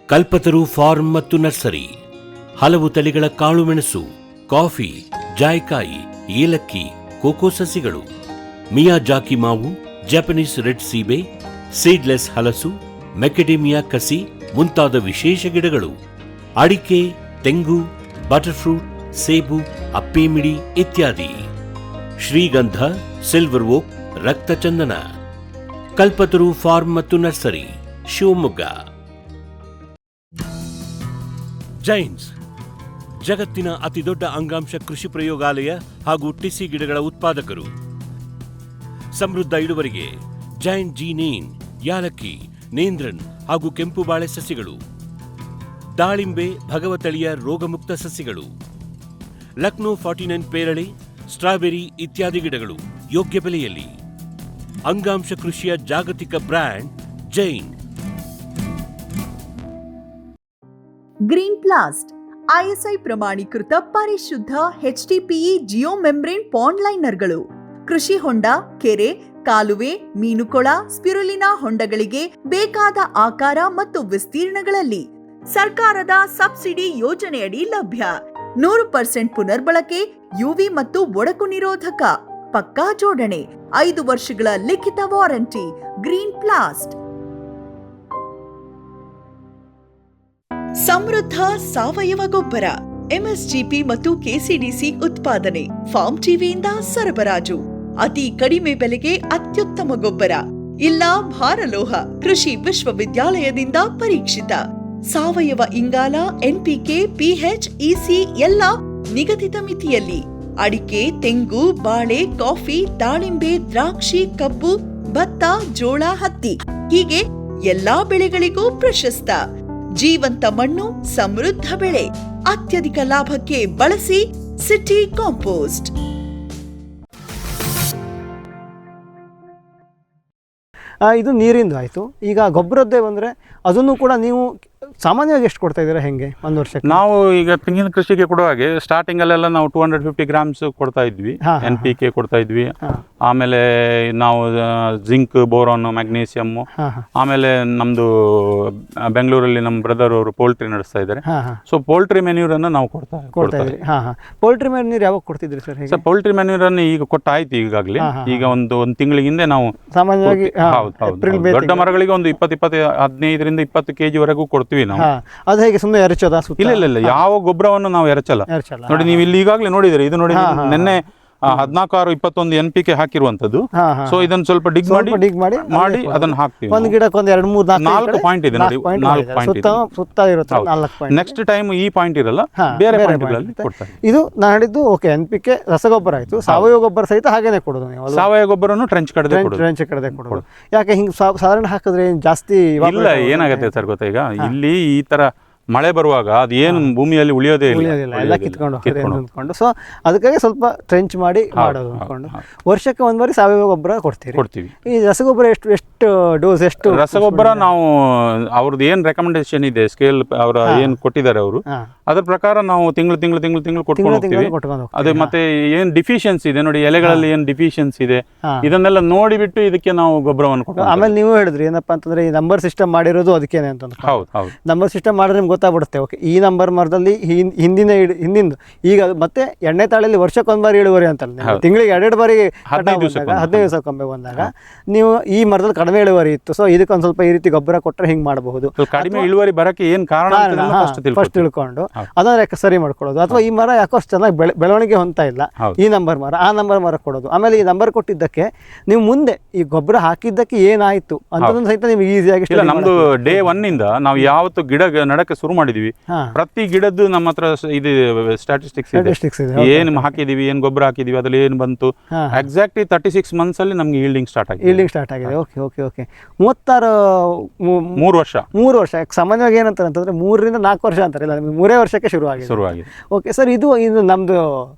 ಕಲ್ಪತರು ಫಾರ್ಮ್ ಮತ್ತು ನರ್ಸರಿ ಹಲವು ತಳಿಗಳ ಕಾಳುಮೆಣಸು, ಕಾಫಿ, ಜಾಯಿಕಾಯಿ, ಏಲಕ್ಕಿ, ಕೋಕೋ ಸಸಿಗಳು, ಮಿಯಾಜಾಕಿ ಮಾವು, ಜಪಾನೀಸ್ ರೆಡ್ ಸೀಬೆ, ಸೀಡ್ಲೆಸ್ ಹಲಸು, ಮೆಕೆಡೇಮಿಯಾ ಕಸಿ ಮುಂತಾದ ವಿಶೇಷ ಗಿಡಗಳು, ಅಡಿಕೆ, ತೆಂಗು, ಬಟರ್ಫ್ರೂಟ್, ಸೇಬು, ಅಪ್ಪೇಮಿಡಿ ಇತ್ಯಾದಿ, ಶ್ರೀಗಂಧ, ಸಿಲ್ವರ್ ಓಕ್, ರಕ್ತಚಂದನ. ಕಲ್ಪತರು ಫಾರ್ಮ್ ಮತ್ತು ನರ್ಸರಿ, ಶಿವಮೊಗ್ಗ. ಜೈನ್ಸ್ ಜಗತ್ತಿನ ಅತಿದೊಡ್ಡ ಅಂಗಾಂಶ ಕೃಷಿ ಪ್ರಯೋಗಾಲಯ ಹಾಗೂ ಟಿಸಿ ಗಿಡಗಳ ಉತ್ಪಾದಕರು. ಸಮೃದ್ಧ ಇಳುವರಿಗೆ ಜೈನ್ ಜೀನೇನ್, ಯಾಲಕ್ಕಿ, ನೇಂದ್ರನ್ ಹಾಗೂ ಕೆಂಪು ಬಾಳೆ ಸಸಿಗಳು, ದಾಳಿಂಬೆ, ಭಗವತಳಿಯ ರೋಗಮುಕ್ತ ಸಸಿಗಳು, ಲಕ್ನೋ 49 ಪೇರಳೆ, ಸ್ಟ್ರಾಬೆರಿ ಇತ್ಯಾದಿ ಗಿಡಗಳು ಯೋಗ್ಯ ಬೆಲೆಯಲ್ಲಿ. ಅಂಗಾಂಶ ಕೃಷಿಯ ಜಾಗತಿಕ ಬ್ರ್ಯಾಂಡ್ ಜೈನ್. ಗ್ರೀನ್ ಪ್ಲಾಸ್ಟ್ ISI ಪ್ರಮಾಣೀಕೃತ ಪರಿಶುದ್ಧ HDPE ಜಿಯೋ ಮೆಂಬ್ರೇನ್ ಪಾಂಡ್ ಲೈನರ್ಗಳು ಕೃಷಿ ಹೊಂಡ, ಕೆರೆ, ಕಾಲುವೆ, ಮೀನುಕೊಳ, ಸ್ಪಿರುಲಿನಾ ಹೊಂಡಗಳಿಗೆ ಬೇಕಾದ ಆಕಾರ ಮತ್ತು ವಿಸ್ತೀರ್ಣಗಳಲ್ಲಿ ಸರ್ಕಾರದ ಸಬ್ಸಿಡಿ ಯೋಜನೆಯಡಿ ಲಭ್ಯ. 100% ಪುನರ್ಬಳಕೆ, ಯುವಿ ಮತ್ತು ಒಡಕು ನಿರೋಧಕ, ಪಕ್ಕಾ ಜೋಡಣೆ, 5 ವರ್ಷಗಳ ಲಿಖಿತ ವಾರಂಟಿ. ಗ್ರೀನ್ ಪ್ಲಾಸ್ಟ್. ಸಮೃದ್ಧ ಸಾವಯವ ಗೊಬ್ಬರ, MSGP ಮತ್ತು KCDC ಉತ್ಪಾದನೆ, ಫಾರ್ಮ್ ಟಿವಿಯಿಂದ ಸರಬರಾಜು. ಅತಿ ಕಡಿಮೆ ಬೆಲೆಗೆ ಅತ್ಯುತ್ತಮ ಗೊಬ್ಬರ, ಇಲ್ಲ ಭಾರಲೋಹ ಕೃಷಿ ವಿಶ್ವವಿದ್ಯಾಲಯದಿಂದ ಪರೀಕ್ಷಿತ ಸಾವಯವ ಇಂಗಾಲ, NPK, PH, EC ಎಲ್ಲ ನಿಗದಿತ ಮಿತಿಯಲ್ಲಿ. ಅಡಿಕೆ, ತೆಂಗು, ಬಾಳೆ, ಕಾಫಿ, ದಾಳಿಂಬೆ, ದ್ರಾಕ್ಷಿ, ಕಬ್ಬು, ಭತ್ತ, ಜೋಳ, ಹತ್ತಿ ಹೀಗೆ ಎಲ್ಲಾ ಬೆಳೆಗಳಿಗೂ ಪ್ರಶಸ್ತ. ಜೀವಂತ ಮಣ್ಣು, ಸಮೃದ್ಧ ಬೆಳೆ, ಅತ್ಯಧಿಕ ಲಾಭಕ್ಕೆ ಬಳಸಿ ಸಿಟಿ ಕಾಂಪೋಸ್ಟ್. ಇದು ನೀರಿಂದು ಆಯಿತು. ಈಗ ಗೊಬ್ಬರದ್ದೇ ಬಂದರೆ ಅದನ್ನು ಕೂಡ ನೀವು ಸಾಮಾನ್ಯವಾಗಿ ಎಷ್ಟು ಕೊಡ್ತಾ ಇದ್ದೀರಾ, ಹೆಂಗೆ ಒಂದು ವರ್ಷಕ್ಕೆ? ನಾವು ಈಗ ತೆಂಗಿನ ಕೃಷಿಗೆ ಕೊಡುವ ಹಾಗೆ ಸ್ಟಾರ್ಟಿಂಗಲ್ಲೆಲ್ಲ ನಾವು 250 ಗ್ರಾಮ್ಸ್ ಕೊಡ್ತಾ ಇದ್ವಿ. NPK ಕೊಡ್ತಾ ಇದ್ವಿ. ಆಮೇಲೆ ನಾವು ಜಿಂಕ್, ಬೋರಾನ್, ಮ್ಯಾಗ್ನೀಸಿಯಮ್. ಆಮೇಲೆ ನಮ್ಮದು ಬೆಂಗಳೂರಲ್ಲಿ ನಮ್ಮ ಬ್ರದರ್ ಅವರು ಪೋಲ್ಟ್ರಿ ನಡೆಸ್ತಾ ಇದ್ದಾರೆ. ಸೊ ಪೋಲ್ಟ್ರಿ ಮೆನ್ಯೂರನ್ನು ನಾವು ಕೊಡ್ತಾ ಇದ್ವಿ. ಪೋಲ್ಟ್ರಿ ಮೆನ್ಯೂರ್ ಯಾವಾಗ ಕೊಡ್ತಿದ್ರಿ ಸರ್? ಸರ್ ಪೋಲ್ಟ್ರಿ ಮೆನ್ಯೂರನ್ನು ಈಗ ಕೊಟ್ಟಾಯ್ತು ಈಗಾಗಲೇ. ಈಗ ಒಂದು ತಿಂಗಳ ಹಿಂದೆ ನಾವು ಸಾಮಾನ್ಯವಾಗಿ ದೊಡ್ಡ ಮರಗಳಿಗೆ ಒಂದು 15ರಿಂದ 20 kg ವರೆಗೂ ಕೊಡ್ತೀವಿ ನಾವು. ಅದು ಹೇಗೆ ಸುಮ್ಮನೆ ಎರಚೋದಾ? ಇಲ್ಲ, ಯಾವ ಗೊಬ್ಬರವನ್ನು ನಾವು ಎರಚಲ್ಲ. ನೋಡಿ, ನೀವು ಇಲ್ಲಿ ಈಗಾಗಲೇ ನೋಡಿದ್ರೆ, ಇದು ನೋಡಿ ನಿನ್ನೆ 14-21 NPK ಹಾಕಿರುವಂತದ್ದು. ಸೊ ಇದನ್ನು ಸ್ವಲ್ಪ ಡಿಗ್ ಮಾಡಿ ಅದನ್ನು ಹಾಕ್ತೀವಿ. ಒಂದು ಗಿಡಕ್ಕೆ ಒಂದು 2-3-4 ಪಾಯಿಂಟ್ ಇದೆ ನೋಡಿ, 4 ಪಾಯಿಂಟ್ ಇದೆ. ಸುತ್ತ ಇರುತ್ತೆ 4 ಪಾಯಿಂಟ್. ನೆಕ್ಸ್ಟ್ ಟೈಮ್ ಈ ಪಾಯಿಂಟ್ ಇರಲ್ಲ, ಬೇರೆ ಪಾಯಿಂಟ್ಗಳಲ್ಲಿ ಕೊಡ್ತಾರೆ. ಇದು ನಾನು ಹೇಳಿದ್ದು ಓಕೆ. NPK ರಸಗೊಬ್ಬರ ಆಯ್ತು. ಸಾವಯವ ಗೊಬ್ಬರ ಸಹಿತ ಹಾಗೇನೆ ಕೊಡೋದು ನೀವು? ಸಾವಯವ ಗೊಬ್ಬರನು ಟ್ರೆಂಚ್ ಕಡದೆ ಕೊಡೋದು. ಯಾಕೆ ಹಿಂಗೆ ಸಾಧಾರಣ ಹಾಕಿದ್ರೆ ಜಾಸ್ತಿ ಇಲ್ಲ, ಏನಾಗುತ್ತೆ ಸರ್ ಗೊತ್ತಾ, ಈಗ ಇಲ್ಲಿ ಈ ತರ ಮಳೆ ಬರುವಾಗ ಅದು ಏನು ಭೂಮಿಯಲ್ಲಿ ಉಳಿಯೋದೇ ಇಲ್ಲ, ಎಲ್ಲ ಕಿತ್ಕೊಂಡು. ಸೊ ಅದಕ್ಕಾಗಿ ಸ್ವಲ್ಪ ಟ್ರೆಂಚ್ ಮಾಡಿ ಮಾಡೋದು ಅಂದ್ಕೊಂಡು ವರ್ಷಕ್ಕೆ ಒಂದು ಬಾರಿ ಸಾವಯವ ಗೊಬ್ಬರ ಕೊಡ್ತೀವಿ. ಈ ರಸಗೊಬ್ಬರ ಎಷ್ಟು ಡೋಸ್? ಎಷ್ಟು ರಸಗೊಬ್ಬರ ನಾವು ಅವ್ರದ್ದು ಏನು ರೆಕಮೆಂಡೇಶನ್ ಇದೆ, ಸ್ಕೇಲ್ ಅವರ ಏನು ಕೊಟ್ಟಿದ್ದಾರೆ ಅವರು, ಅದ್ರ ಪ್ರಕಾರ ನಾವು ತಿಂಗಳು ಕೊಟ್ಕೊಂಡು ಹೋಗ್ತೀವಿ. ಅದೇ ಮತ್ತೆ ಏನು ಡಿಫಿಷಿಯನ್ಸಿ ಇದೆ ನೋಡಿ, ಎಲೆಗಳಲ್ಲಿ ಏನು ಡಿಫಿಷಿಯನ್ಸಿ ಇದೆ, ಇದನ್ನೆಲ್ಲ ನೋಡಿಬಿಟ್ಟು ಇದಕ್ಕೆ ನಾವು ಗೊಬ್ಬರವನ್ನು ಕೊಡ್ತೀವಿ. ಆಮೇಲೆ ನೀವು ಹೇಳಿದ್ರಿ ಏನಪ್ಪಾ ಅಂತಂದ್ರೆ, ಈ ನಂಬರ್ ಸಿಸ್ಟಮ್ ಮಾಡಿರೋದು ಅದಕ್ಕೇನೆ ಅಂತ. ಹೌದು, ನಂಬರ್ ಸಿಸ್ಟಮ್ ಮಾಡಿದ್ರೆ ನಿಮ್ಗೆ ಗೊತ್ತಾಗ್ಬಿಡುತ್ತೆ. ಓಕೆ, ಈ ನಂಬರ್ ಮರದಲ್ಲಿ ಹಿಂದಿಂದು ಈಗ ಮತ್ತೆ ಎಣ್ಣೆ ತಾಳಲ್ಲಿ ವರ್ಷಕ್ಕೊಂದು ಬಾರಿ ಇಳುವರಿ ಅಂತಲ್ಲ, ತಿಂಗಳಿಗೆ 2 ಬಾರಿ 15 ದಿವಸಕ್ಕೊಮ್ಮೆ ಬಂದಾಗ ನೀವು ಈ ಮರದಲ್ಲಿ ಕಡಿಮೆ ಇಳುವರಿ ಇತ್ತು, ಸೊ ಇದಕ್ಕೊಂದು ಸ್ವಲ್ಪ ಈ ರೀತಿ ಗೊಬ್ಬರ ಕೊಟ್ಟರೆ ಹಿಂಗೆ ಮಾಡಬಹುದು. ಕಡಿಮೆ ಇಳುವರಿ ಬರಕ್ಕೆ ಏನು ಕಾರಣ ಫಸ್ಟ್ ತಿಳ್ಕೊಂಡು ಅದನ್ನ ಸರಿ ಮಾಡ್ಕೊಳ್ಳೋದು. ಅಥವಾ ಈ ಮರ ಯಾಕೋ ಚೆನ್ನಾಗಿ ಬೆಳವಣಿಗೆ ಹೊಂದ್ತಾ ಇಲ್ಲ, ಈ ನಂಬರ್ ಮರ ಆ ನಂಬರ್ ಮರ ಕೊಡೋದು. ಆಮೇಲೆ ಈ ನಂಬರ್ ಕೊಟ್ಟಿದ್ದಕ್ಕೆ ನೀವು ಮುಂದೆ ಈ ಗೊಬ್ಬರ ಹಾಕಿದ್ದಕ್ಕೆ ಏನಾಯ್ತು ಅಂತ ಸಹಿತ ನಿಮ್ಗೆ ಈಸಿಯಾಗಿ. ನಮ್ದು ಡೇ 1 ಇಂದ ನಾವು ಯಾವತ್ತು ಗಿಡ ನಡಕ್ಕೆ ಶುರು ಮಾಡಿದೀವಿ, ಪ್ರತಿ ಗಿಡದ್ದು ನಮ್ಮ ಹತ್ರ ಇದು ಸ್ಟ್ಯಾಟಿಸ್ಟಿಕ್ಸ್ ಇದೆ. ಏನ್ ಹಾಕಿದೀವಿ, ಏನ್ ಗೊಬ್ಬರ ಹಾಕಿದೀವಿ, ಅದ್ರಲ್ಲಿ ಏನ್ ಬಂತು, ಎಕ್ಸಾಕ್ಟ್ಲಿ 36 months ಅಲ್ಲಿ ನಮ್ಗೆ ಈಲ್ಡಿಂಗ್ ಸ್ಟಾರ್ಟ್ ಆಗಿದೆ. ಓಕೆ 3 ವರ್ಷ. ಸಾಮಾನ್ಯವಾಗಿ ಏನಂತಂದ್ರೆ 3ರಿಂದ 4 ವರ್ಷ ಅಂತಾರೆ, ಇಲ್ಲ 3 ವರ್ಷಕ್ಕೆ ಶುರುವಾಗಿದೆ. ಓಕೆ ಸರ್, ಇದು ನಮ್ದು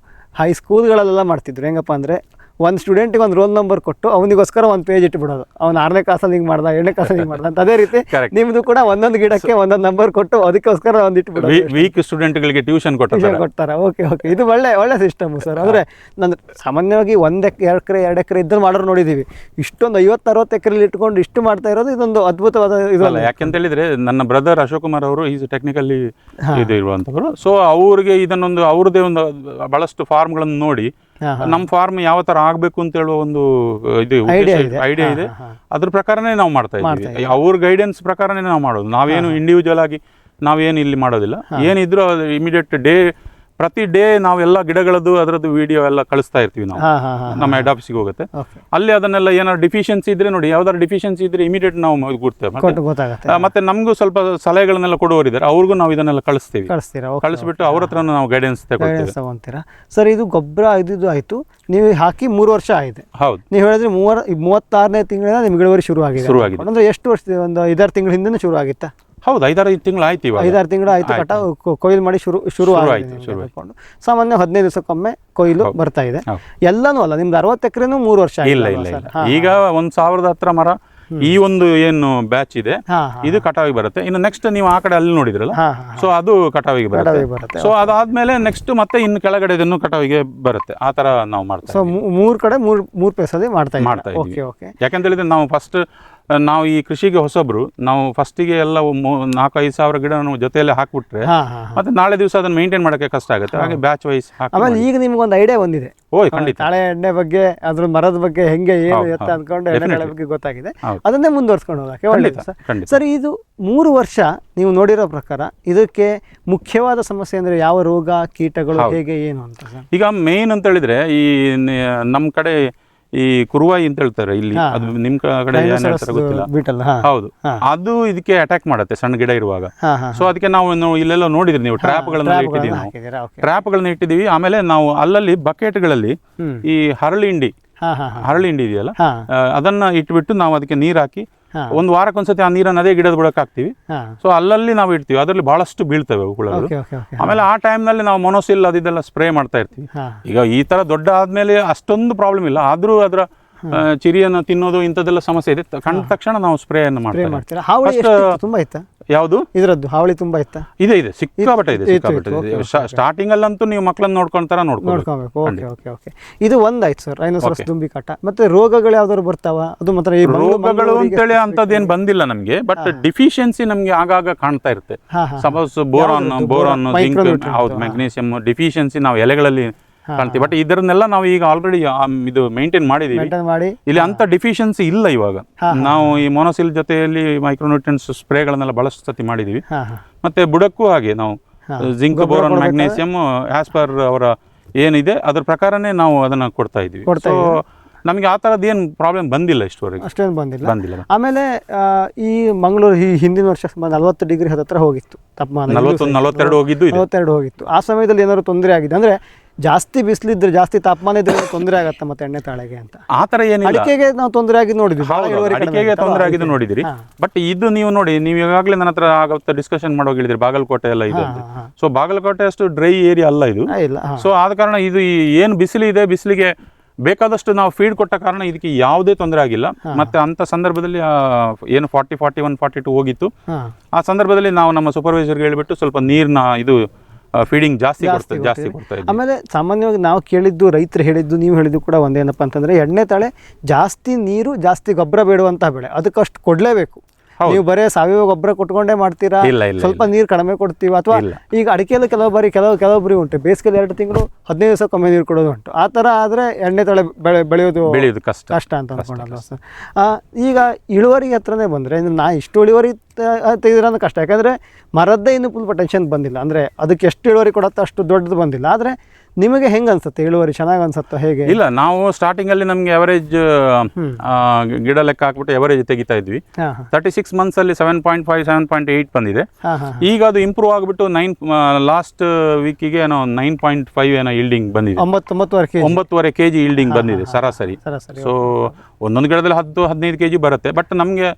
ಹೈಸ್ಕೂಲ್ಗಳಲ್ಲೆಲ್ಲ ಮಾಡ್ತಿದ್ರು. ಹೆಂಗಪ್ಪ ಅಂದ್ರೆ ಒಂದು ಸ್ಟೂಡೆಂಟಿಗೆ ಒಂದು ರೋಲ್ ನಂಬರ್ ಕೊಟ್ಟು ಅವನಿಗೋಸ್ಕರ ಒಂದು ಪೇಜ್ ಇಟ್ಬಿಡೋದು. ಅವ್ನು 6ನೇ ಕ್ಲಾಸಲ್ಲಿ ಹಿಂಗೆ ಮಾಡ್ದ, 7ನೇ ಕ್ಲಾಸಲ್ಲಿ ಹಿಂಗೆ ಮಾಡ್ದ ಅಂತ. ಅದೇ ರೀತಿ ನಿಮ್ದು ಕೂಡ ಒಂದೊಂದು ಗಿಡಕ್ಕೆ ಒಂದೊಂದು ನಂಬರ್ ಕೊಟ್ಟು ಅದಕ್ಕೋಸ್ಕರ ಒಂದು ಇಟ್ಬಿಡೋದು. ವೀಕ್ ಸ್ಟೂಡೆಂಟ್ಗಳಿಗೆ ಟ್ಯೂಷನ್ ಕೊಡ್ತಾರೆ. ಓಕೆ, ಇದು ಒಳ್ಳೆ ಸಿಸ್ಟಮ್ ಸರ್. ಅಂದರೆ ನಾನು ಸಾಮಾನ್ಯವಾಗಿ 1 ಎಕರೆ 2 ಎಕರೆ ಇದ್ದಲ್ಲಿ ಮಾಡೋರು ನೋಡಿದ್ದೀವಿ. ಇಷ್ಟೊಂದು 50-60 ಎಕರೆಲಿ ಇಟ್ಕೊಂಡು ಇಷ್ಟು ಮಾಡ್ತಾ ಇರೋದು ಇದೊಂದು ಅದ್ಭುತವಾದ ಇದಲ್ಲ. ಯಾಕೆಂತ ಹೇಳಿದ್ರೆ ನನ್ನ ಬ್ರದರ್ ಅಶೋಕ್ ಕುಮಾರ್ ಅವರು ಈಸ್ ಟೆಕ್ನಿಕಲಿ ಇದು ಇರುವಂಥವ್ರು. ಸೊ ಅವ್ರಿಗೆ ಇದನ್ನೊಂದು ಅವ್ರದ್ದೇ ಒಂದು ಬಹಳಷ್ಟು ಫಾರ್ಮ್ಗಳನ್ನು ನೋಡಿ ನಮ್ಮ ಫಾರ್ಮ್ ಯಾವ ತರ ಆಗ್ಬೇಕು ಅಂತ ಹೇಳುವ ಒಂದು ಇದು ಐಡಿಯಾ ಇದೆ. ಅದ್ರ ಪ್ರಕಾರನೇ ನಾವು ಮಾಡ್ತಾ ಇದ್ದೀವಿ. ಅವ್ರ ಗೈಡೆನ್ಸ್ ಪ್ರಕಾರನೇ ನಾವು ಮಾಡೋದು. ನಾವೇನು ಇಂಡಿವಿಜುವಲ್ ಆಗಿ ನಾವೇನು ಇಲ್ಲಿ ಮಾಡೋದಿಲ್ಲ. ಏನಿದ್ರು ಇಮಿಡಿಯೇಟ್ ಪ್ರತಿ ಡೇ ನಾವೆಲ್ಲ ಗಿಡಗಳದ್ದು ಅದರದ್ದು ವಿಡಿಯೋ ಎಲ್ಲ ಕಳಿಸ್ತಾ ಇರ್ತೀವಿ. ನಾವು ನಮ್ಮ ಹೆಡ್ ಆಫೀಸ್ಗೆ ಹೋಗುತ್ತೆ, ಅಲ್ಲಿ ಅದನ್ನೆಲ್ಲ ಏನಾದ್ರು ಡಿಫಿಷಿಯನ್ಸಿ ಇದ್ರೆ ನೋಡಿ, ಯಾವ್ದಾದ್ರು ಡಿಫಿಷಿಯನ್ಸಿ ಇದ್ರೆ ಇಮಿಡಿಯೇಟ್ ನಾವು ಗೊತ್ತೇವೆ. ಮತ್ತೆ ನಮಗೂ ಸ್ವಲ್ಪ ಸಲಹೆಗಳನ್ನೆಲ್ಲ ಕೊಡುವರಿದ್ದಾರೆ, ಅವ್ರಿಗೂ ನಾವು ಇದನ್ನೆಲ್ಲ ಕಳಿಸ್ಬಿಟ್ಟು ಅವ್ರ ಹತ್ರ ನಾವು ಗೈಡೆನ್ಸ್ ತಗೊಂತೀರಾ. ಸರ್, ಇದು ಗೊಬ್ಬರ ಇದು ಆಯ್ತು, ನೀವು ಹಾಕಿ 3 ವರ್ಷ ಆಗಿದೆ. ಹೌದು, ನೀವು ಹೇಳಿದ್ರೆ 36ನೇ ತಿಂಗಳಿಂದ ನಿಮ್ಗೆ ಇಳುವರಿ ಶುರುವಾಗಿದೆ. ಅಂದ್ರೆ ಎಷ್ಟು ವರ್ಷ? ಒಂದು 5-6 ತಿಂಗಳ ಹಿಂದೆ ಶುರು ಆಗಿತ್ತಾ? ಹೌದು, 5-6 ತಿಂಗಳು ಆಯ್ತು. 5-6 ತಿಂಗಳು ಆಯ್ತು ಕಟಾವು, ಕೊಯ್ಲು ಮಾಡಿ ಶುರು ಆಯ್ತು. ಸಾಮಾನ್ಯ 15 ದಿವಸಕ್ಕೊಮ್ಮೆ ಕೊಯ್ಲು ಬರ್ತಾ ಇದೆ. ಎಲ್ಲನೂ ಅಲ್ಲ, ನಿಮ್ದು 60 ಎಕರೆನೂ 3 ವರ್ಷ. ಇಲ್ಲ, ಈಗ 1000 ಹತ್ರ ಮರ ಈ ಒಂದು ಏನು ಬ್ಯಾಚ್ ಇದೆ ಇದು ಕಟಾವಿಗೆ ಬರುತ್ತೆ. ಇನ್ನು ನೆಕ್ಸ್ಟ್ ನೀವು ಆ ಕಡೆ ಅಲ್ಲಿ ನೋಡಿದ್ರಲ್ಲ, ಸೊ ಅದು ಕಟಾವಿಗೆ ಬರುತ್ತೆ. ಸೊ ಅದಾದ್ಮೇಲೆ ನೆಕ್ಸ್ಟ್ ಮತ್ತೆ ಇನ್ನು ಕೆಳಗಡೆ ಇದನ್ನು ಕಟಾವಿಗೆ ಬರುತ್ತೆ. ಆ ತರ ನಾವು ಮಾಡ್ತಾ ಇದ್ದೀವಿ. 3 ಕಡೆ 3 ಪ್ಲೇಸಲ್ಲಿ ಮಾಡ್ತಾ ಇದ್ದೀವಿ. ಯಾಕಂತ ಹೇಳಿದ್ರೆ ನಾವು ಈ ಕೃಷಿಗೆ ಹೊಸಬ್ರು, ನಾವು ಫಸ್ಟಿಗೆ ಎಲ್ಲ 4-5 ಸಾವಿರ ಗಿಡ ಜೊತೆಯಲ್ಲೇ ಹಾಕ್ಬಿಟ್ರೆ ಮತ್ತೆ ನಾಳೆ ದಿವಸ ಅದನ್ನ ಮೇಂಟೈನ್ ಮಾಡೋಕೆ ಕಷ್ಟ ಆಗುತ್ತೆ. ಹಾಗೆ ಬ್ಯಾಚ್ ವೈಸ್. ಆಮೇಲೆ ಈಗ ನಿಮ್ಗೊಂದು ಐಡಿಯಾ ಬಂದಿದೆ, ಖಂಡಿತ ತಾಳೆ ಎಣ್ಣೆ ಬಗ್ಗೆ, ಅದ್ರ ಮರದ ಬಗ್ಗೆ ಹೆಂಗೆ ಏನು ಎತ್ತ ಅಂದ್ಕೊಂಡು ಎಣ್ಣೆ ಬಗ್ಗೆ ಗೊತ್ತಾಗಿದೆ. ಅದನ್ನೇ ಮುಂದುವರ್ಸ್ಕೊಂಡು ಹೋಗಕ್ಕೆ ಒಳ್ಳೇದು ಸರ್. ಇದು 3 ವರ್ಷ ನೀವು ನೋಡಿರೋ ಪ್ರಕಾರ ಇದಕ್ಕೆ ಮುಖ್ಯವಾದ ಸಮಸ್ಯೆ ಅಂದ್ರೆ ಯಾವ ರೋಗ, ಕೀಟಗಳು, ಹೇಗೆ ಏನು ಅಂತ? ಈಗ ಮೇನ್ ಅಂತ ಹೇಳಿದ್ರೆ ಈ ನಮ್ಮ ಕಡೆ ಈ ಕುರುವಾಯಿ ಅಂತ ಹೇಳ್ತಾರೆ ಇಲ್ಲಿ, ಅದು ನಿಮ್ ಕಡೆ ಏನ್ ಹೇಳ್ತಾರೆ ಗೊತ್ತಿಲ್ಲ. ಬೀಟಲ್ ಹೌದು, ಅದು ಇದಕ್ಕೆ ಅಟ್ಯಾಕ್ ಮಾಡುತ್ತೆ ಸಣ್ಣ ಗಿಡ ಇರುವಾಗ. ಸೊ ಅದಕ್ಕೆ ನಾವು ಇಲ್ಲೆಲ್ಲ ನೋಡಿದ್ರಿ ನೀವು, ಟ್ರ್ಯಾಪ್ಗಳನ್ನ ಇಟ್ಟಿದ್ದೀವಿ ನಾವು, ಟ್ರ್ಯಾಪ್ಗಳನ್ನ ಇಟ್ಟಿದ್ದೀವಿ. ಆಮೇಲೆ ನಾವು ಅಲ್ಲಲ್ಲಿ ಬಕೆಟ್ಗಳಲ್ಲಿ ಈ ಹರಳಿ ಹಿಂಡಿ ಇದೆಯಲ್ಲ, ಅದನ್ನ ಇಟ್ಬಿಟ್ಟು ನಾವು ಅದಕ್ಕೆ ನೀರ್ ಹಾಕಿ ಒಂದು ವಾರಕ್ಕೊಂದ್ಸತಿ ಆ ನೀರನ್ನ ಅದೇ ಗಿಡದ ಬುಡಕ್ಕೆ ಹಾಕ್ತಿವಿ. ಸೊ ಅಲ್ಲಲ್ಲಿ ನಾವು ಇಡ್ತೀವಿ, ಅದರಲ್ಲಿ ಬಹಳಷ್ಟು ಬೀಳ್ತವೆ ಹುಳುಗಳು. ಆಮೇಲೆ ಆ ಟೈಮ್ನಲ್ಲಿ ನಾವು ಮೊನೋಸಿಲ್ ಅದೆಲ್ಲ ಸ್ಪ್ರೇ ಮಾಡ್ತಾ ಇರ್ತೀವಿ. ಈಗ ಈ ತರ ದೊಡ್ಡ ಆದ್ಮೇಲೆ ಅಷ್ಟೊಂದು ಪ್ರಾಬ್ಲಮ್ ಇಲ್ಲ, ಆದ್ರೂ ಅದರ ಚಿರಿಯನ್ನು ತಿನ್ನೋದು ಇಂಥದ್ದೆಲ್ಲ ಸಮಸ್ಯೆ ಇದೆ. ಕಂಡ ತಕ್ಷಣ ನಾವು ಸ್ಪ್ರೇ ಅನ್ನು ಮಾಡ್ತೀವಿ. ತುಂಬಾ ಇತ್ತ ಯಾವುದು ಇದರದ್ದು ಹಾವಳಿ ತುಂಬಾ ಇತ್ತ? ಇದೆ ಸಿಕ್ಕಾಪಟ್ಟೆ ಇದೆ. ಸ್ಟಾರ್ಟಿಂಗ್ ಅಲ್ಲಂತೂ ನೀವು ಮಕ್ಕಳನ್ನ ನೋಡ್ಕೊಂತಾರ ನೋಡ್ಕೋಬೇಕು. ಇದು ಒಂದಾಯ್ತು ಸರ್, ರೈನೋಸರಸ್ ದುಂಬಿ ಕಾಟ. ಮತ್ತೆ ರೋಗಗಳು ಯಾವ್ದಾದ್ರು ಬರ್ತಾವ? ಅದು ಮಾತ್ರ ರೋಗಗಳು ಅಂತೇಳಿ ಅಂತದೇನು ಬಂದಿಲ್ಲ ನಮ್ಗೆ, ಬಟ್ ಡಿಫಿಷಿಯನ್ಸಿ ನಮ್ಗೆ ಆಗಾಗ ಕಾಣ್ತಾ ಇರುತ್ತೆ. ಸಪೋಸ್ ಬೋರಾನ್ ಜಿಂಕ್, ಹೌದು, ಮ್ಯಾಗ್ನೀಸಿಯಂ ಡಿಫಿಷಿಯನ್ಸಿ ನಾವು ಎಲೆಗಳಲ್ಲಿ ಕಾಣ್ತೀವಿ. ಬಟ್ ಇದನ್ನೆಲ್ಲ ನಾವು ಈಗ ಆಲ್ರೆಡಿ ಇದು ಮೇಂಟೈನ್ ಮಾಡಿದೀವಿ. ಇಲ್ಲಿ ಅಂತ ಡಿಫಿಷಿಯನ್ಸಿ ಇಲ್ಲ ಇವಾಗ. ನಾವು ಈ ಮೊನೋಸಿಲ್ ಜೊತೆಯಲ್ಲಿ ಮೈಕ್ರೋನ್ಯೂಟ್ರಿಯೆಂಟ್ಸ್ ಸ್ಪ್ರೇಗಳನ್ನೆಲ್ಲ ಬಹಳಷ್ಟು ಸತಿ ಮಾಡಿದೀವಿ. ಮತ್ತೆ ಬುಡಕ್ಕೂ ಹಾಗೆ ನಾವು zinc, boron, magnesium as per ಅವರ ಏನಿದೆ ಅದ್ರ ಪ್ರಕಾರನೇ ನಾವು ಅದನ್ನ ಕೊಡ್ತಾ ಇದೀವಿ. ಸೊ ನಮಗೆ ಆ ಥರದ್ದು ಏನು ಪ್ರಾಬ್ಲಮ್ ಬಂದಿಲ್ಲ ಇಷ್ಟವರೆಗೆ, ಅಷ್ಟೇನು ಬಂದಿಲ್ಲ. ಆಮೇಲೆ ಈ ಮಂಗಳೂರು ಈ ಹಿಂದಿನ ವರ್ಷ 40 ಡಿಗ್ರಿ ಹತ್ರ ಹೋಗಿತ್ತು ತಾಪಮಾನ, 41-42 ಹೋಗಿತ್ತು. ಆ ಸಮಯದಲ್ಲಿ ಏನಾದ್ರು ತೊಂದರೆ ಆಗಿದೆ ಅಂದ್ರೆ, ಜಾಸ್ತಿ ಬಿಸಿಲಿದ್ರೆ ಜಾಸ್ತಿ ತಾಪಮಾನ ಇದ್ರೆ ತೊಂದರೆ ಆಗತ್ತೆ ಮತ್ತೆ ಎಣ್ಣೆ ತಾಳೆಗೆ ಅಂತ? ಆ ತರ ಏನಿಲ್ಲ. ಅಡಿಕೆಗೆ ನಾವು ತೊಂದರೆ ಆಗಿ ನೋಡಿದ್ವಿ, ಅಡಿಕೆಗೆ ತೊಂದರೆ ಆಗಿದ್ದು ನೋಡಿದಿರಿ. ಬಟ್ ಇದು ನೀವು ನೋಡಿ, ನೀವು ಈಗಾಗಲೇ ನನ್ನ ಹತ್ರ ಆಗುತ್ತೆ ಡಿಸ್ಕಷನ್ ಮಾಡುವಾಗ ಹೇಳಿದ್ರಿ ಬಾಗಲಕೋಟೆ ಎಲ್ಲ ಇದೆ. ಸೊ ಬಾಗಲಕೋಟೆ ಅಷ್ಟು ಡ್ರೈ ಏರಿಯಾ ಅಲ್ಲ ಇದು. ಸೊ ಆದ ಕಾರಣ ಇದು ಏನು ಬಿಸಿಲು ಇದೆ, ಬಿಸಿಲಿಗೆ ಬೇಕಾದಷ್ಟು ನಾವು ಫೀಡ್ ಕೊಟ್ಟ ಕಾರಣ ಇದಕ್ಕೆ ಯಾವುದೇ ತೊಂದರೆ ಆಗಿಲ್ಲ. ಮತ್ತೆ ಅಂತ ಸಂದರ್ಭದಲ್ಲಿ ಏನು 40, 41, 42 ಹೋಗಿತ್ತು. ಆ ಸಂದರ್ಭದಲ್ಲಿ ನಾವು ನಮ್ಮ ಸೂಪರ್ವೈಸರ್ಗೆ ಹೇಳ್ಬಿಟ್ಟು ಸ್ವಲ್ಪ ನೀರಿನ ಇದು ಫೀಡಿಂಗ್ ಜಾಸ್ತಿ ಕೊಡ್ತಾ ಇದ್ದೀವಿ. ಆಮೇಲೆ ಸಾಮಾನ್ಯವಾಗಿ ನಾವು ಕೇಳಿದ್ದು, ರೈತರು ಹೇಳಿದ್ದು, ನೀವು ಹೇಳಿದ್ದು ಕೂಡ ಒಂದೇನಪ್ಪ ಅಂತಂದ್ರೆ, ಎಣ್ಣೆ ತಾಳೆ ಜಾಸ್ತಿ ನೀರು ಜಾಸ್ತಿ ಗೊಬ್ಬರ ಬೇಡುವಂತಹ ಬೆಳೆ, ಅದಕ್ಕಷ್ಟು ಕೊಡ್ಲೇಬೇಕು. ನೀವು ಬರೇ ಸಾವಯವ ಗೊಬ್ಬರ ಕೊಟ್ಕೊಂಡೇ ಮಾಡ್ತೀರಾ, ಸ್ವಲ್ಪ ನೀರು ಕಡಿಮೆ ಕೊಡ್ತೀವಿ. ಅಥವಾ ಈಗ ಅಡಿಕೆಯಲ್ಲಿ ಕೆಲವೊಬ್ಬರಿಗೆ ಉಂಟು, ಬೇಸಿಗೆಯಲ್ಲಿ 2 ತಿಂಗಳು 15 ದಿವಸಕ್ಕೊಮ್ಮೆ ನೀರು ಕೊಡೋದು ಉಂಟು. ಆ ಥರ ಆದರೆ ಎಣ್ಣೆ ತಳೆ ಬೆಳೆಯೋದು ಕಷ್ಟ ಅಂತ ಅನ್ಕೊಂಡಲ್ಲ ಸರ್. ಈಗ ಇಳುವರಿ ಹತ್ರನೇ ಬಂದರೆ, ನಾ ಇಷ್ಟು ಇಳುವರಿ ತೆಗೆದಿರೋದು ಕಷ್ಟ. ಯಾಕಂದರೆ ಮರದ್ದೇ ಇನ್ನೂ ಫುಲ್ ಪೊಟೆನ್ಷಿಯಲ್ ಬಂದಿಲ್ಲ, ಅಂದರೆ ಅದಕ್ಕೆ ಎಷ್ಟು ಇಳುವರಿ ಕೊಡುತ್ತೋ ಅಷ್ಟು ದೊಡ್ಡದು ಬಂದಿಲ್ಲ. ಆದರೆ ನಿಮಗೆ ಹೆಂಗೆ ಅನ್ಸುತ್ತೆ, ಇಳುವರಿ ಚೆನ್ನಾಗಿ ಅನ್ಸುತ್ತೋ ಹೇಗೆ? ಇಲ್ಲ, ನಾವು ಸ್ಟಾರ್ಟಿಂಗ್ ಅಲ್ಲಿ ನಮ್ಗೆ ಅವರೇಜ್ ಗಿಡ ಲೆಕ್ಕ ಹಾಕ್ಬಿಟ್ಟು ಅವರೇಜ್ ತೆಗಿತಾ ಇದ್ವಿ. 36 months ಅಲ್ಲಿ 7.5, 7.8 ಬಂದಿದೆ. ಈಗ ಅದು ಇಂಪ್ರೂವ್ ಆಗಿಬಿಟ್ಟು ಲಾಸ್ಟ್ ವೀಕಿಗೆ ಏನೋ 9.5 ಏನೋ ಈಲ್ಡಿಂಗ್ ಬಂದಿದೆ. 9.5 kg ಈಲ್ಡಿಂಗ್ ಬಂದಿದೆ ಸರಾಸರಿ. ಸೊ ಒಂದೊಂದು ಗಿಡದಲ್ಲಿ 10-15 kg ಬರುತ್ತೆ. ಬಟ್ ನಮಗೆ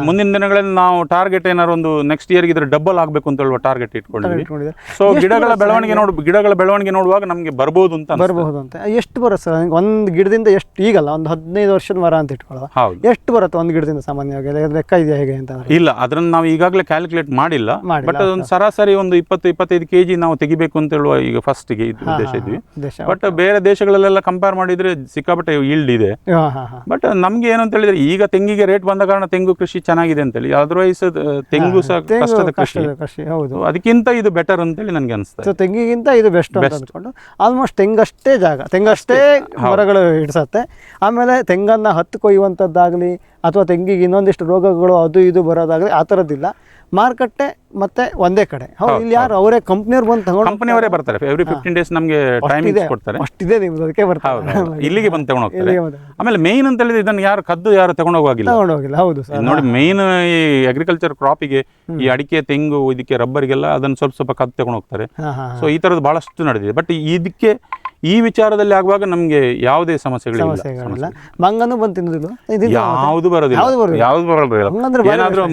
ಮುಂದಿನ ದಿನಗಳಲ್ಲಿ ನಾವು ಟಾರ್ಗೆಟ್ ಏನಾದ್ರು ಒಂದು ನೆಕ್ಸ್ಟ್ ಇಯರ್ಗೆ ಇದ್ರೆ ಡಬಲ್ ಆಗಬೇಕು ಅಂತ ಹೇಳುವ ಟಾರ್ಗೆಟ್ ಇಟ್ಕೊಂಡಿದ್ವಿ. ಸೊ ಗಿಡಗಳ ಬೆಳವಣಿಗೆ ನೋಡುವಾಗ ನಮಗೆ ಬರ್ಬೋದು ಅಂತ. ಎಷ್ಟು ಬರುತ್ತೆ ಸರ್ ಒಂದು ಗಿಡದಿಂದ? ಎಷ್ಟು ಈಗಲ್ಲ, ಒಂದು 15 ವರ್ಷದ ಮರ ಅಂತ ಇಟ್ಕೊಳ್ಳೋ, ಎಷ್ಟು ಬರುತ್ತೆ ಒಂದು ಗಿಡದಿಂದ ಸಾಮಾನ್ಯವಾಗಿ? ಲೆಕ್ಕ ಇದೆಯಾ ಹೇಗೆ ಅಂತ? ಇಲ್ಲ, ಅದನ್ನ ನಾವು ಈಗಾಗಲೇ ಕ್ಯಾಲ್ಕುಲೇಟ್ ಮಾಡಿಲ್ಲ. ಬಟ್ ಒಂದು ಸರಾಸರಿ ಒಂದು 20-25 kg ನಾವು ತೆಗಿಬೇಕು ಅಂತ ಹೇಳುವ ಈಗ ಫಸ್ಟ್ಗೆ ಉದ್ದೇಶ ಇದ್ವಿ. ಬಟ್ ಬೇರೆ ದೇಶಗಳಲ್ಲೆಲ್ಲ ಕಂಪೇರ್ ಮಾಡಿದ್ರೆ ಸಿಕ್ಕಾಪಟ್ಟೆ ಈಲ್ಡ್ ಇದೆ. ಬಟ್ ನಮ್ಗೆ ಏನು ಅಂತ ಹೇಳಿದ್ರೆ, ಈಗ ತೆಂಗಿಗೆ ರೇಟ್ ಬಂದ ಕಾರಣ ತೆಂಗು ಕೃಷಿ ಚೆನ್ನಾಗಿದೆ ಅಂತೇಳಿ, ಅದರ್ವೈಸ್ ತೆಂಗು ಸಹ ಕಷ್ಟದ ಕೃಷಿ. ಅದಕ್ಕಿಂತ ಇದು ಬೆಟರ್ ಅಂತೇಳಿ ನನಗೆ ಅನಿಸ್ತದೆ. ತೆಂಗಿಗಿಂತ ಇದು ಬೆಸ್ಟ್ ಅಂದ್ಕೊಂಡು ಆಲ್ಮೋಸ್ಟ್ ತೆಂಗಷ್ಟೇ ಮರಗಳು ಹಿಡಿಸತ್ತೆ. ಆಮೇಲೆ ತೆಂಗನ್ನ ಹತ್ತು ಕೊಯ್ಯುವಂಥದ್ದಾಗಲಿ ಅಥವಾ ತೆಂಗಿಗೆ ಇನ್ನೊಂದಿಷ್ಟು ರೋಗಗಳು ಅದು ಇದು ಬರೋದಾಗಲಿ ಆ ಥರದ್ದಿಲ್ಲ. ಮಾರುಕಟ್ಟೆ ಮತ್ತೆ ಒಂದೇ ಕಡೆ. ಇಲ್ಲಿ ಯಾರು ಅವರೇ ಕಂಪ್ನಿಯವ್ರು ಬಂದು ತಗೊಂಡು, ಕಂಪನಿಯವರೇ ಬರ್ತಾರೆ. ಎವ್ರಿ 15 days ನಮಗೆ ಟೈಮಿಂಗ್ ಕೊಡ್ತಾರೆ. ಅಷ್ಟಿದೆ ನಿಮ್ದು, ಅದಕ್ಕೆ ಬರ್ತಾರೆ, ಇಲ್ಲಿಗೆ ಬಂದು ತಗೊಂಡು ಹೋಗ್ತಾರೆ. ಆಮೇಲೆ ಮೇನ್ ಅಂತ ಹೇಳಿದ್ರೆ ಇದನ್ನು ಯಾರು ತಗೊಂಡು ಹೋಗಿಲ್ಲ. ಹೌದು ಸರ್. ನೋಡಿ, ಮೇನ್ ಈ ಅಗ್ರಿಕಲ್ಚರ್ ಕ್ರಾಪಿಗೆ, ಈ ಅಡಿಕೆ, ತೆಂಗು, ಇದಕ್ಕೆ ರಬ್ಬರ್ಗೆಲ್ಲ ಅದನ್ನು ಸ್ವಲ್ಪ ಕದ್ದು ತಗೊಂಡು ಹೋಗ್ತಾರೆ. ಸೊ ಈ ತರದ್ದು ಬಹಳಷ್ಟು ನಡೆದಿದೆ. ಬಟ್ ಇದಕ್ಕೆ ಈ ವಿಚಾರದಲ್ಲಿ ಆಗುವಾಗ ನಮ್ಗೆ ಯಾವುದೇ ಸಮಸ್ಯೆಗಳಿಲ್ಲ. ಮಂಗನು ಬಂದು ತಿನ್ನೋದಿಲ್ಲ, ಯಾವುದು ಬರೋದಿಲ್ಲ. ಏನಾದ್ರೂ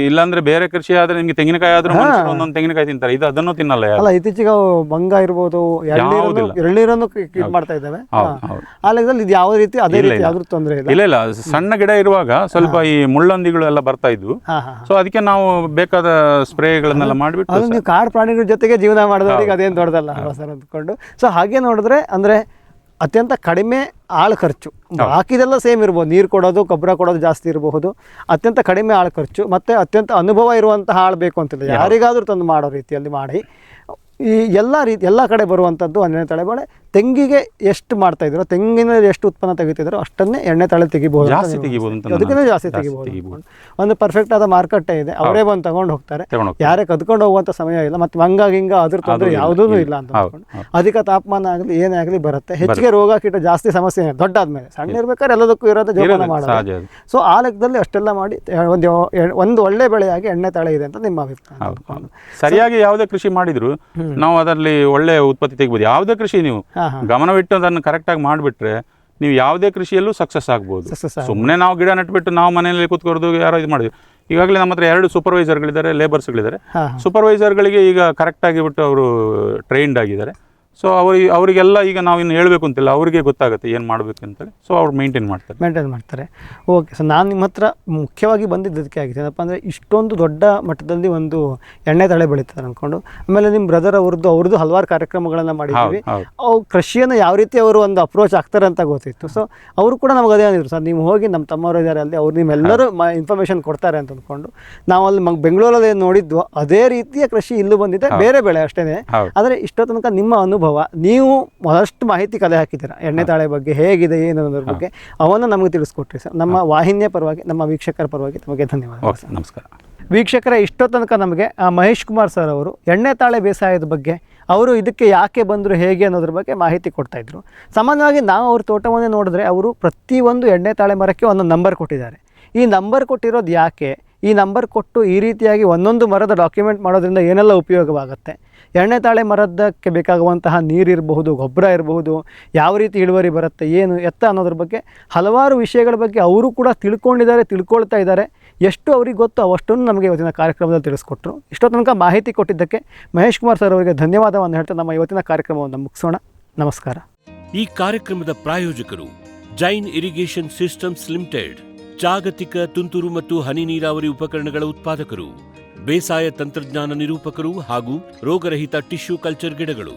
ಇಲ್ಲಾಂದ್ರೆ ಬೇರೆ ಕೃಷಿ ಆದ್ರೆ ನಿಮ್ಗೆ ತೆಂಗಿನಕಾಯಿ ಆದ್ರೂ ಒಂದೊಂದು ತೆಂಗಿನಕಾಯಿ ತಿಂತಾರೆ, ಇದು ಅದನ್ನು ತಿನ್ನಲ್ಲ. ಅಲ್ಲ, ಇತ್ತೀಚೆಗೆ ಮಂಗ ಇರ್ಬೋದು, ಎಳ್ನೀರನ್ನು ಮಾಡ್ತಾ ಇದ್ದಾವೆ. ಆ ಲೆಕ್ಕದಲ್ಲಿ ಇದು ಯಾವ ರೀತಿ ಅದೇ ರೀತಿ ಯಾವ್ದು ತೊಂದರೆ ಇಲ್ಲ. ಸಣ್ಣ ಗಿಡ ಇರುವಾಗ ಸ್ವಲ್ಪ ಈ ಮುಳ್ಳಂದಿಗಳು ಎಲ್ಲ ಬರ್ತಾ ಇದ್ವು. ಸೊ ಅದಕ್ಕೆ ನಾವು ಬೇಕಾದ ಸ್ಪ್ರೇಗಳನ್ನೆಲ್ಲ ಮಾಡಿಬಿಟ್ಟು, ನೀವು ಕಾಡು ಪ್ರಾಣಿಗಳ ಜೊತೆಗೆ ಜೀವನ ಮಾಡಿದವರಿಗೆ ಅದೇನು ದೊಡ್ಡದಲ್ಲ ಸರ್ ಅಂದ್ಕೊಂಡು. ಸೊ ಹಾಗೆ ನೋಡಿದ್ರೆ ಅಂದರೆ ಅತ್ಯಂತ ಕಡಿಮೆ ಆಳು ಖರ್ಚು, ಬಾಕಿದೆಲ್ಲ ಸೇಮ್ ಇರ್ಬೋದು, ನೀರು ಕೊಡೋದು ಗೊಬ್ಬರ ಕೊಡೋದು ಜಾಸ್ತಿ ಇರಬಹುದು. ಅತ್ಯಂತ ಕಡಿಮೆ ಆಳು ಖರ್ಚು ಮತ್ತು ಅತ್ಯಂತ ಅನುಭವ ಇರುವಂತಹ ಆಳು ಬೇಕು ಅಂತಿಲ್ಲ, ಯಾರಿಗಾದರೂ ತಂದು ಮಾಡೋ ರೀತಿಯಲ್ಲಿ ಮಾಡಿ ಈ ಎಲ್ಲ ಕಡೆ ಬರುವಂಥದ್ದು 12ನೇ ತಳೆ ಬೆಳೆ ತೆಂಗಿಗೆ ಎಷ್ಟು ಮಾಡ್ತಾ ಇದ್ರು, ತೆಂಗಿನ ಎಷ್ಟು ಉತ್ಪನ್ನ ತೆಗಿತಿದ್ರು ಅಷ್ಟನ್ನೇ ಎಣ್ಣೆ ತಾಳೆ ತೆಗಿಬಹುದು, ಜಾಸ್ತಿ ತೆಗಿಬಹುದು ಅಂತ ಅದಕ್ಕಿಂತ ಜಾಸ್ತಿ ತೆಗಿಬಹುದು. ಒಂದು ಪರ್ಫೆಕ್ಟ್ ಆದ ಮಾರುಕಟ್ಟೆ ಇದೆ, ಅವರೇ ಬಂದು ತಗೊಂಡು ಹೋಗ್ತಾರೆ, ಯಾರೇ ಕದ್ಕೊಂಡು ಹೋಗುವಂತ ಸಮಯ ಇಲ್ಲ, ಮತ್ತೆ ಹಿಂಗ ಅದ್ರ ತೊಂದರೆ ಯಾವುದೂ ಇಲ್ಲ ಅಂತ ಅನ್ಕೊಂಡು. ಅಧಿಕ ತಾಪಮಾನ ಆಗಲಿ ಏನೇ ಆಗಲಿ ಬರುತ್ತೆ, ಹೆಚ್ಚಿಗೆ ರೋಗ ಕೀಟ ಜಾಸ್ತಿ ಸಮಸ್ಯೆ ದೊಡ್ಡಾದ್ಮೇಲೆ. ಸಣ್ಣ ಇರ್ಬೇಕಾದ್ರೆ ಎಲ್ಲದಕ್ಕೂ ಇರೋದು ಜೋಪಾನ ಮಾಡೋದು. ಸೊ ಆ ಲೆಕ್ಕದಲ್ಲಿ ಅಷ್ಟೆಲ್ಲ ಮಾಡಿ ಒಂದು ಒಳ್ಳೆ ಬೆಳೆಯಾಗಿ ಎಣ್ಣೆ ತಾಳೆ ಇದೆ ಅಂತ ನಿಮ್ಮ ಅಭಿಪ್ರಾಯ. ಸರಿಯಾಗಿ ಯಾವುದೇ ಕೃಷಿ ಮಾಡಿದ್ರು ನಾವು ಅದರಲ್ಲಿ ಒಳ್ಳೆ ಉತ್ಪತ್ತಿ ತೆಗಿಬಹುದು. ಯಾವುದೇ ಕೃಷಿ ನೀವು ಗಮನವಿಟ್ಟು ಅದನ್ನು ಕರೆಕ್ಟಾಗಿ ಮಾಡಿಬಿಟ್ರೆ ನೀವು ಯಾವುದೇ ಕೃಷಿಯಲ್ಲೂ ಸಕ್ಸಸ್ ಆಗ್ಬೋದು. ಸುಮ್ಮನೆ ನಾವು ಗಿಡ ನೆಟ್ಬಿಟ್ಟು ನಾವು ಮನೆಯಲ್ಲಿ ಕೂತ್ಕೊರೋದು ಯಾರೋ ಇದು ಮಾಡಿದ್ವಿ. ಈಗಾಗಲೇ ನಮ್ಮ ಹತ್ರ 2 ಸೂಪರ್ವೈಸರ್ಗಳಿದ್ದಾರೆ, ಲೇಬರ್ಸ್ಗಳಿದ್ದಾರೆ. ಸೂಪರ್ವೈಸರ್ಗಳಿಗೆ ಈಗ ಕರೆಕ್ಟಾಗಿ ಬಿಟ್ಟು ಅವರು ಟ್ರೈನ್ಡ್ ಆಗಿದ್ದಾರೆ. ಸೊ ಅವರಿಗೆಲ್ಲ ಈಗ ನಾವು ಇನ್ನು ಹೇಳಬೇಕು ಅಂತಿಲ್ಲ, ಅವರಿಗೆ ಗೊತ್ತಾಗುತ್ತೆ ಏನು ಮಾಡಬೇಕು ಅಂತೇಳಿ. ಸೊ ಅವ್ರು ಮೇಂಟೈನ್ ಮಾಡ್ತಾರೆ. ಓಕೆ. ಸೊ ನಾನು ನಿಮ್ಮ ಹತ್ರ ಮುಖ್ಯವಾಗಿ ಬಂದಿದ್ದಕ್ಕೆ ಆಗಿದೆ ಏನಪ್ಪ ಅಂದರೆ, ಇಷ್ಟೊಂದು ದೊಡ್ಡ ಮಟ್ಟದಲ್ಲಿ ಒಂದು ಎಣ್ಣೆ ತಾಳೆ ಬೆಳೀತಾರೆ ಅಂದ್ಕೊಂಡು. ಆಮೇಲೆ ನಿಮ್ಮ ಬ್ರದರ್ ಅವ್ರದ್ದು ಹಲವಾರು ಕಾರ್ಯಕ್ರಮಗಳನ್ನು ಮಾಡಿದ್ದೀವಿ. ಅವ್ರು ಕೃಷಿಯನ್ನು ಯಾವ ರೀತಿ ಅವರು ಒಂದು ಅಪ್ರೋಚ್ ಆಗ್ತಾರೆ ಅಂತ ಗೊತ್ತಿತ್ತು. ಸೊ ಅವರು ಕೂಡ ನಮಗೆ ಅದೇ ಅಂದಿದ್ರು, ಸರ್ ನೀವು ಹೋಗಿ ನಮ್ಮ ತಮ್ಮವರು ಇದ್ದಾರೆ ಅಲ್ಲಿ, ಅವ್ರು ನಿಮ್ಮೆಲ್ಲರೂ ಇನ್ಫಾರ್ಮೇಷನ್ ಕೊಡ್ತಾರೆ ಅಂತ ಅಂದ್ಕೊಂಡು ನಾವು ಅಲ್ಲಿ ಬೆಂಗಳೂರಲ್ಲಿ ಏನು ನೋಡಿದ್ವು ಅದೇ ರೀತಿಯ ಕೃಷಿ ಇಲ್ಲೂ ಬಂದಿದೆ, ಬೇರೆ ಬೆಳೆ ಅಷ್ಟೇ. ಆದರೆ ಇಷ್ಟೋ ತನಕ ನಿಮ್ಮ ಅನುಭವ, ನೀವು ಬಹಳಷ್ಟು ಮಾಹಿತಿ ಕಲೆ ಹಾಕಿದ್ದೀರಾ ಎಣ್ಣೆ ತಾಳೆ ಬಗ್ಗೆ, ಹೇಗಿದೆ ಏನು ಅನ್ನೋದ್ರ ಬಗ್ಗೆ ಅವನ್ನು ನಮಗೆ ತಿಳಿಸ್ಕೊಟ್ರಿ ಸರ್. ನಮ್ಮ ವಾಹಿನಿಯ ಪರವಾಗಿ, ನಮ್ಮ ವೀಕ್ಷಕರ ಪರವಾಗಿ ತಮಗೆ ಧನ್ಯವಾದ. ನಮಸ್ಕಾರ ವೀಕ್ಷಕರೇ. ಇಷ್ಟೋ ತನಕ ನಮಗೆ ಮಹೇಶ್ ಕುಮಾರ್ ಸರ್ ಅವರು ಎಣ್ಣೆ ತಾಳೆ ಬೇಸಾಯದ ಬಗ್ಗೆ, ಅವರು ಇದಕ್ಕೆ ಯಾಕೆ ಬಂದರು, ಹೇಗೆ ಅನ್ನೋದ್ರ ಬಗ್ಗೆ ಮಾಹಿತಿ ಕೊಡ್ತಾಯಿದ್ರು. ಸಾಮಾನ್ಯವಾಗಿ ನಾವು ಅವ್ರ ತೋಟವನ್ನೇ ನೋಡಿದ್ರೆ ಅವರು ಪ್ರತಿಯೊಂದು ಎಣ್ಣೆ ತಾಳೆ ಮರಕ್ಕೆ ಒಂದೊಂದು ನಂಬರ್ ಕೊಟ್ಟಿದ್ದಾರೆ. ಈ ನಂಬರ್ ಕೊಟ್ಟಿರೋದು ಯಾಕೆ, ಈ ನಂಬರ್ ಕೊಟ್ಟು ಈ ರೀತಿಯಾಗಿ ಒಂದೊಂದು ಮರದ ಡಾಕ್ಯುಮೆಂಟ್ ಮಾಡೋದ್ರಿಂದ ಏನೆಲ್ಲ ಉಪಯೋಗವಾಗುತ್ತೆ, ಎಣ್ಣೆ ತಾಳೆ ಮರದಕ್ಕೆ ಬೇಕಾಗುವಂತಹ ನೀರಿರಬಹುದು, ಗೊಬ್ಬರ ಇರಬಹುದು, ಯಾವ ರೀತಿ ಇಳುವರಿ ಬರುತ್ತೆ, ಏನು ಎತ್ತ ಅನ್ನೋದ್ರ ಬಗ್ಗೆ ಹಲವಾರು ವಿಷಯಗಳ ಬಗ್ಗೆ ಅವರು ಕೂಡ ತಿಳ್ಕೊಳ್ತಾ ಇದ್ದಾರೆ. ಎಷ್ಟು ಅವ್ರಿಗೆ ಗೊತ್ತು ಅವಷ್ಟನ್ನು ನಮಗೆ ಇವತ್ತಿನ ಕಾರ್ಯಕ್ರಮದಲ್ಲಿ ತಿಳಿಸ್ಕೊಟ್ರು. ಇಷ್ಟೋ ತನಕ ಮಾಹಿತಿ ಕೊಟ್ಟಿದ್ದಕ್ಕೆ ಮಹೇಶ್ ಕುಮಾರ್ ಸರ್ ಅವರಿಗೆ ಧನ್ಯವಾದವನ್ನು ಹೇಳ್ತಾ ನಮ್ಮ ಇವತ್ತಿನ ಕಾರ್ಯಕ್ರಮವನ್ನು ಮುಗಿಸೋಣ. ನಮಸ್ಕಾರ. ಈ ಕಾರ್ಯಕ್ರಮದ ಪ್ರಾಯೋಜಕರು ಜೈನ್ ಇರಿಗೇಷನ್ ಸಿಸ್ಟಮ್ಸ್ ಲಿಮಿಟೆಡ್, ಜಾಗತಿಕ ತುಂತುರು ಮತ್ತು ಹನಿ ನೀರಾವರಿ ಉಪಕರಣಗಳ ಉತ್ಪಾದಕರು, ಬೇಸಾಯ ತಂತ್ರಜ್ಞಾನ ನಿರೂಪಕರು ಹಾಗೂ ರೋಗರಹಿತ ಟಿಶ್ಯೂ ಕಲ್ಚರ್ ಗಿಡಗಳು.